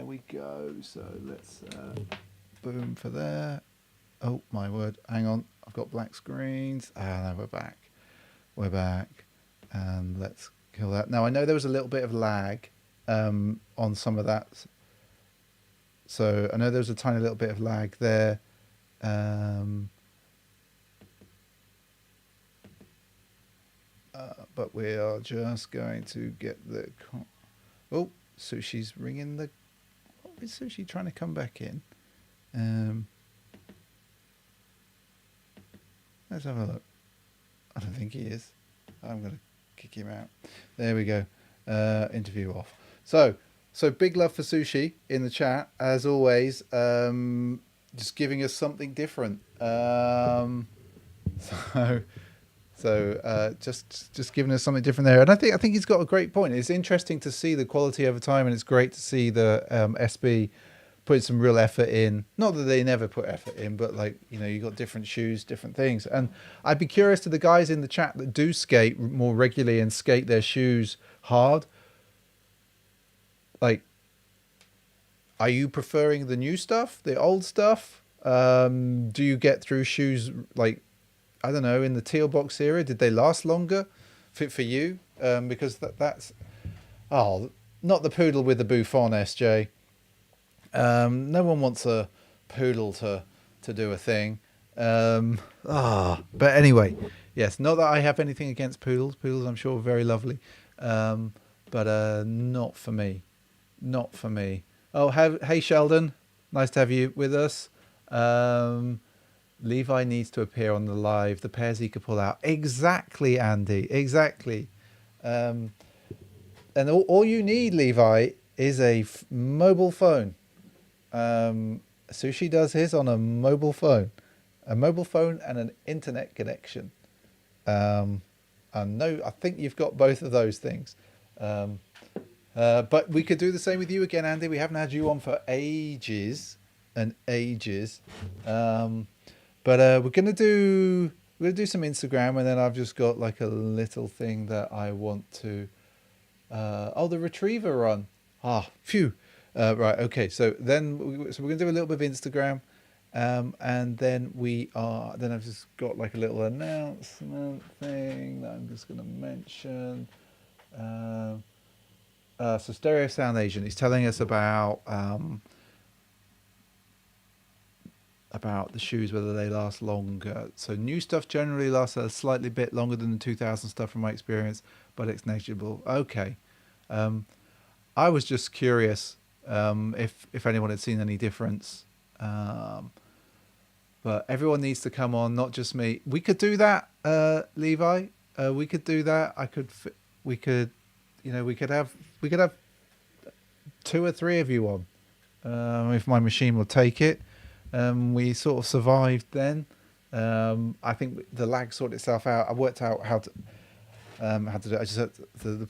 Speaker 1: we go. So let's boom for there. Oh my word! Hang on, I've got black screens. Ah, no, we're back. We're back, and let's kill that. Now I know there was a little bit of lag on some of that, so I know there was a tiny little bit of lag there. Um, but we are just going to get the. Oh, Sushi's ringing the. What is Sushi trying to come back in? Um, let's have a look. I don't think he is. I'm going to kick him out. There we go. Interview off. So big love for Sushi in the chat as always. Just giving us something different. So just giving us something different there, and I think he's got a great point. It's interesting to see the quality over time, and it's great to see the SB putting some real effort in. Not that they never put effort in, but like you got different shoes, different things. And I'd be curious to the guys in the chat that do skate more regularly and skate their shoes hard. Like, are you preferring the new stuff, the old stuff? Do you get through shoes like, I don't know, in the teal box era? Did they last longer fit for you? Because that's oh, not the poodle with the bouffant, SJ. No one wants a poodle to do a thing. But anyway, yes. Not that I have anything against poodles. Poodles, I'm sure, are very lovely, um, but not for me. Not for me. Oh, hey Sheldon, nice to have you with us. Um, Levi needs to appear on the live. The pairs he could pull out. Exactly, Andy. Exactly. Um, and all you need, Levi, is a mobile phone. Sushi does his on a mobile phone and an internet connection. Um, and no, I think you've got both of those things. Um, but we could do the same with you again, Andy. We haven't had you on for ages and ages. But we're gonna do some Instagram, and then I've just got like a little thing that I want to. The retriever run. Phew. Right. Okay. So we're gonna do a little bit of Instagram, and then Then I've just got like a little announcement thing that I'm just gonna mention. Um, so Stereo Sound Agent is telling us about the shoes, whether they last longer. So new stuff generally lasts a slightly bit longer than the 2000 stuff from my experience, but it's negligible. Okay. Um, I was just curious if anyone had seen any difference. But everyone needs to come on, not just me. We could do that, Levi. We could do that. We could, we could have two or three of you on, if my machine will take it. We sort of survived then. I think the lag sorted itself out. I worked out how to do it. I just had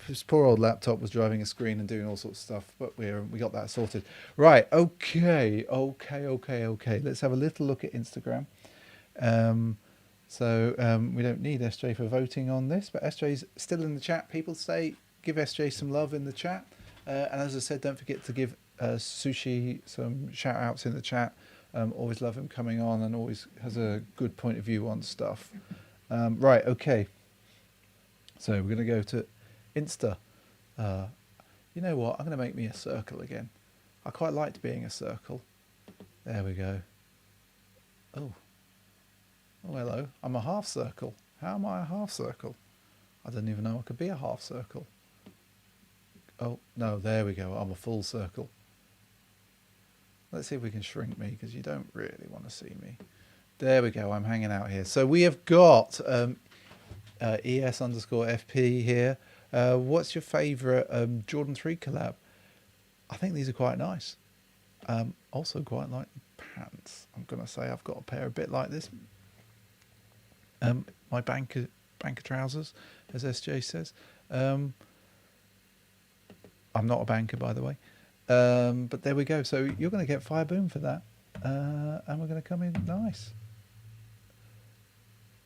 Speaker 1: this poor old laptop was driving a screen and doing all sorts of stuff, but we got that sorted. Right. Okay. Let's have a little look at Instagram. We don't need SJ for voting on this, but SJ's still in the chat. People say give SJ some love in the chat. And as I said, don't forget to give Sushi some shout outs in the chat. Always love him coming on and always has a good point of view on stuff. Right, okay. So we're going to go to Insta. You know what? I'm going to make me a circle again. I quite liked being a circle. There we go. Oh, hello. I'm a half circle. How am I a half circle? I didn't even know I could be a half circle. Oh, no, there we go. I'm a full circle. Let's see if we can shrink me, because you don't really want to see me. There we go. I'm hanging out here. So we have got ES_FP here. What's your favourite Jordan 3 collab? I think these are quite nice. Also quite like the pants. I'm going to say I've got a pair a bit like this. My banker trousers, as SJ says. I'm not a banker, by the way. But there we go. So you're going to get Fire Boom for that. And we're going to come in nice.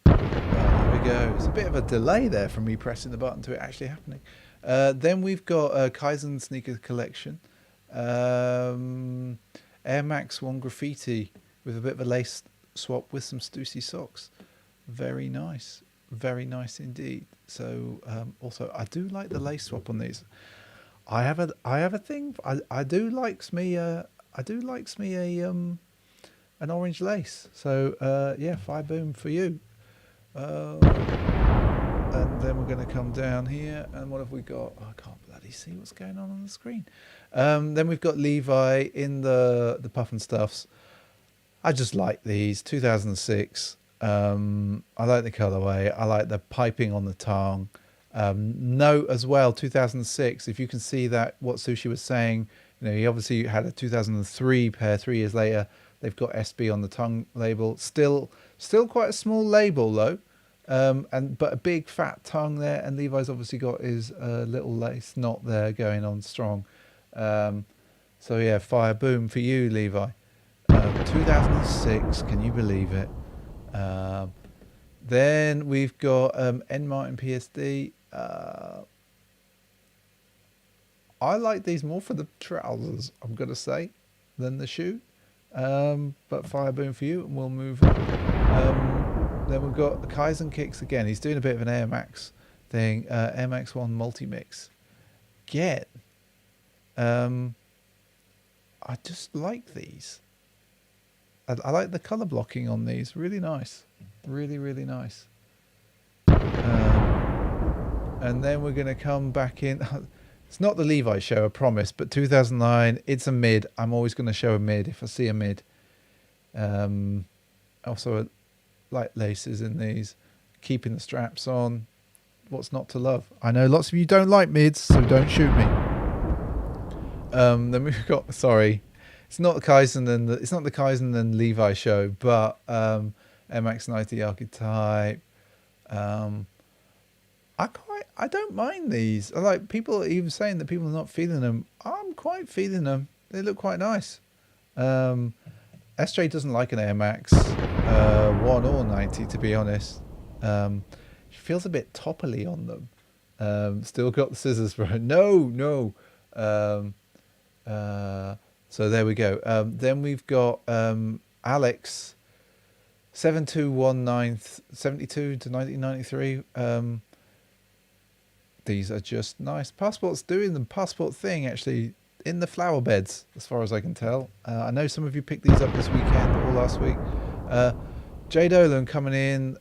Speaker 1: There we go. It's a bit of a delay there from me pressing the button to it actually happening. Then we've got Kaizen Sneaker Collection. Air Max 1 Graffiti with a bit of a lace swap with some Stussy socks. Very nice. Very nice indeed. So also, I do like the lace swap on these. I have a thing. I do likes me a an orange lace. So yeah, Fire Boom for you. And then we're going to come down here, and what have we got? Oh, I can't bloody see what's going on the screen. Then we've got Levi in the Puff and Stuffs. I just like these 2006. I like the colorway. I like the piping on the tongue. Note as well, 2006, if you can see that what Sushi was saying, he obviously had a 2003 pair. 3 years later, they've got SB on the tongue label. Still quite a small label though, but a big fat tongue there. And Levi's obviously got his little lace knot there going on strong. So yeah, Fire Boom for you, Levi. 2006, can you believe it? Then we've got N Martin PSD. I like these more for the trousers, I'm going to say, than the shoe. But fire boom for you, and we'll move on. Then we've got Kaizen Kicks again. He's doing a bit of an Air Max thing. Air Max 1 multi-mix. Again, I just like these. I like the color blocking on these. Really nice. Really, really nice. And then we're going to come back in. It's not the Levi show, I promise, but 2009, it's a mid. I'm always going to show a mid if I see a mid. Also, light laces in these. Keeping the straps on. What's not to love? I know lots of you don't like mids, so don't shoot me. Then we've got, sorry, it's not the Kaizen and Levi show, but MX90 archetype. I don't mind these. I like people even saying that people are not feeling them. I'm quite feeling them. They look quite nice. SJ doesn't like an Air Max 1 or 90, to be honest. She feels a bit toppily on them. Still got the scissors for her. No. So there we go. Then we've got Alex 7219 72 to 1993. These are just nice. Passport's doing the passport thing actually in the flower beds, as far as I can tell. I know some of you picked these up this weekend or last week. Jay Dolan coming in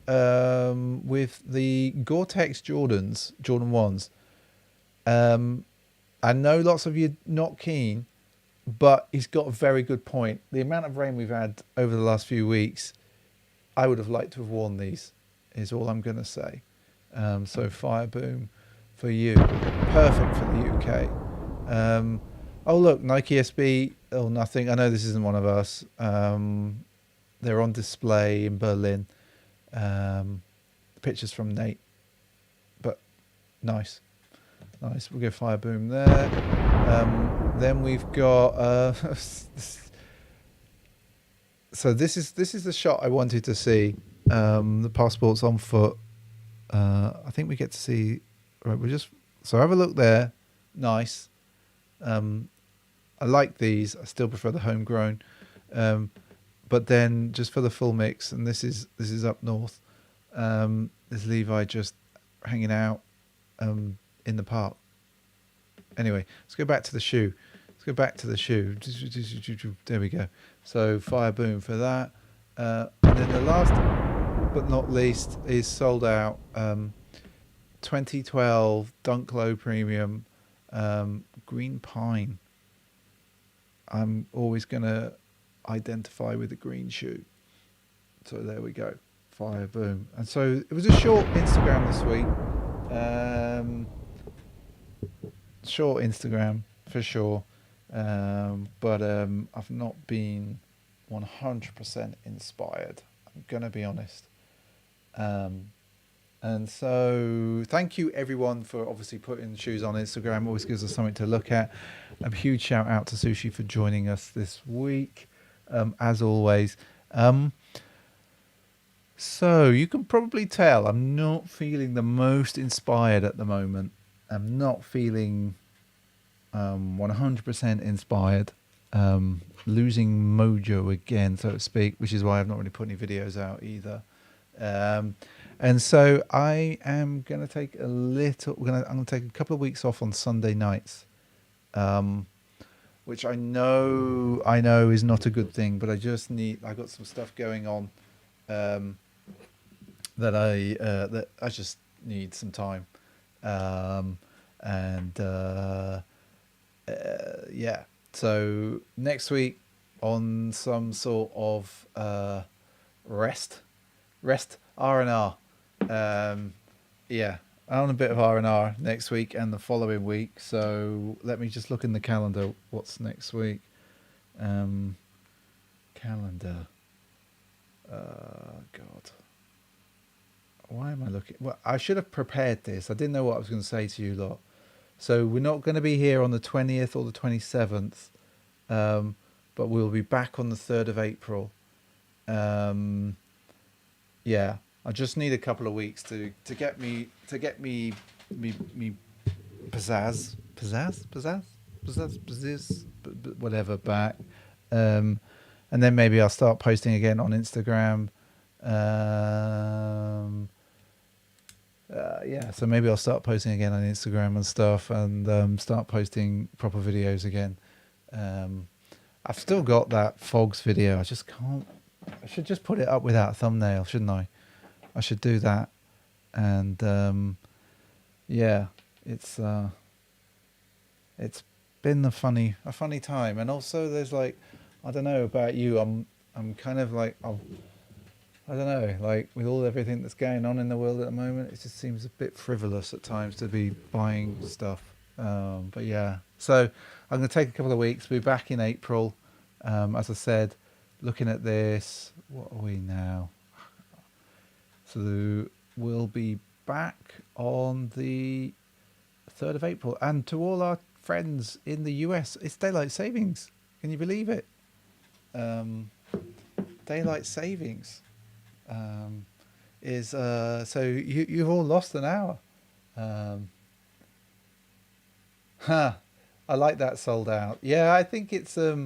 Speaker 1: with the Gore-Tex Jordan 1s. I know lots of you not keen, but he's got a very good point. The amount of rain we've had over the last few weeks, I would have liked to have worn these, is all I'm going to say. So fire boom for you. Perfect for the UK. Oh, look, Nike SB. Oh, nothing. I know this isn't one of us. They're on display in Berlin. Pictures from Nate. But nice. We'll go fire boom there. Then we've got... so this is the shot I wanted to see. The passport's on foot. I think we get to see... Right, so have a look there. Nice. I like these. I still prefer the homegrown. But then just for the full mix, and this is up north. There's Levi just hanging out in the park. Anyway, let's go back to the shoe. There we go. So fire boom for that. And then the last but not least is sold out. 2012 Dunk Low Premium green pine. I'm always going to identify with the green shoe. So there we go. Fire boom. And so it was a short Instagram this week. Short Instagram for sure. But I've not been 100% inspired. I'm going to be honest. And so thank you everyone for obviously putting shoes on Instagram. Always gives us something to look at. A huge shout out to Sushi for joining us this week, as always. So you can probably tell I'm not feeling the most inspired at the moment. I'm not feeling 100% inspired. Losing mojo again, so to speak, which is why I've not really put any videos out either. And so I am going to take I'm going to take a couple of weeks off on Sunday nights, which I know is not a good thing, but I got some stuff going on that I just need some time, yeah. So next week on some sort of rest R&R. Yeah, on a bit of R&R next week and the following week. So let me just look in the calendar. What's next week? Calendar. God. Why am I looking? Well, I should have prepared this. I didn't know what I was going to say to you lot. So we're not going to be here on the 20th or the 27th, but we'll be back on the 3rd of April. Yeah, I just need a couple of weeks to get me pizzazz, whatever back, and and then maybe I'll start posting again on Instagram. Um, yeah, so maybe I'll start posting again on Instagram and stuff, and start posting proper videos again. Um, I've still got that Fogs video. I just can't. I should just put it up without a thumbnail, shouldn't I? I should do that. And yeah, it's it's been a funny time. And also, there's like, I don't know about you. I'm kind of like, I don't know, like with everything that's going on in the world at the moment, it just seems a bit frivolous at times to be buying stuff. But yeah, so I'm going to take a couple of weeks. We'll be back in April. As I said, looking at this, what are we now? So we'll be back on the 3rd of April. And to all our friends in the US, it's daylight savings. Can you believe it? Daylight savings. Is so you've all lost an hour. Huh. I like that sold out. Yeah, I think it's I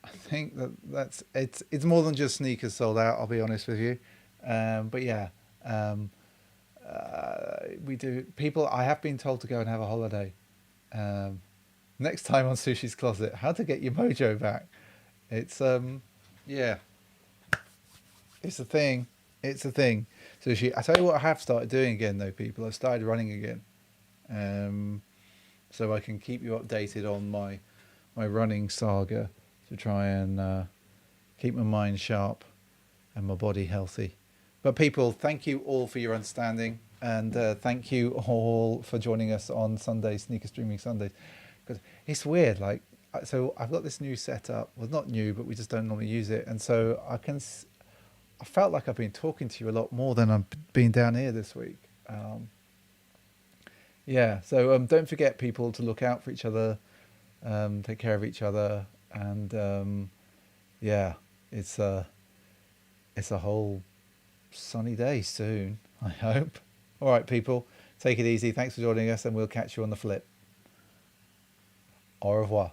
Speaker 1: think that's it's more than just sneakers sold out, I'll be honest with you. But yeah, um, we do people I have been told to go and have a holiday. Um, Next time on Sushi's Closet, how to get your mojo back. It's yeah, it's a thing. It's a thing. Sushi. I tell you what, I have started doing again though, people. I've started running again, so I can keep you updated on my running saga to try and keep my mind sharp and my body healthy. But people, thank you all for your understanding, and thank you all for joining us on Sunday Sneaker Streaming Sundays. Because it's weird, like, so I've got this new setup. Well, not new, but we just don't normally use it, and so I felt like I've been talking to you a lot more than I've been down here this week. Yeah, so don't forget, people, to look out for each other, take care of each other, and yeah, it's a whole sunny day soon, I hope. All right, people, take it easy. Thanks for joining us, and we'll catch you on the flip. Au revoir.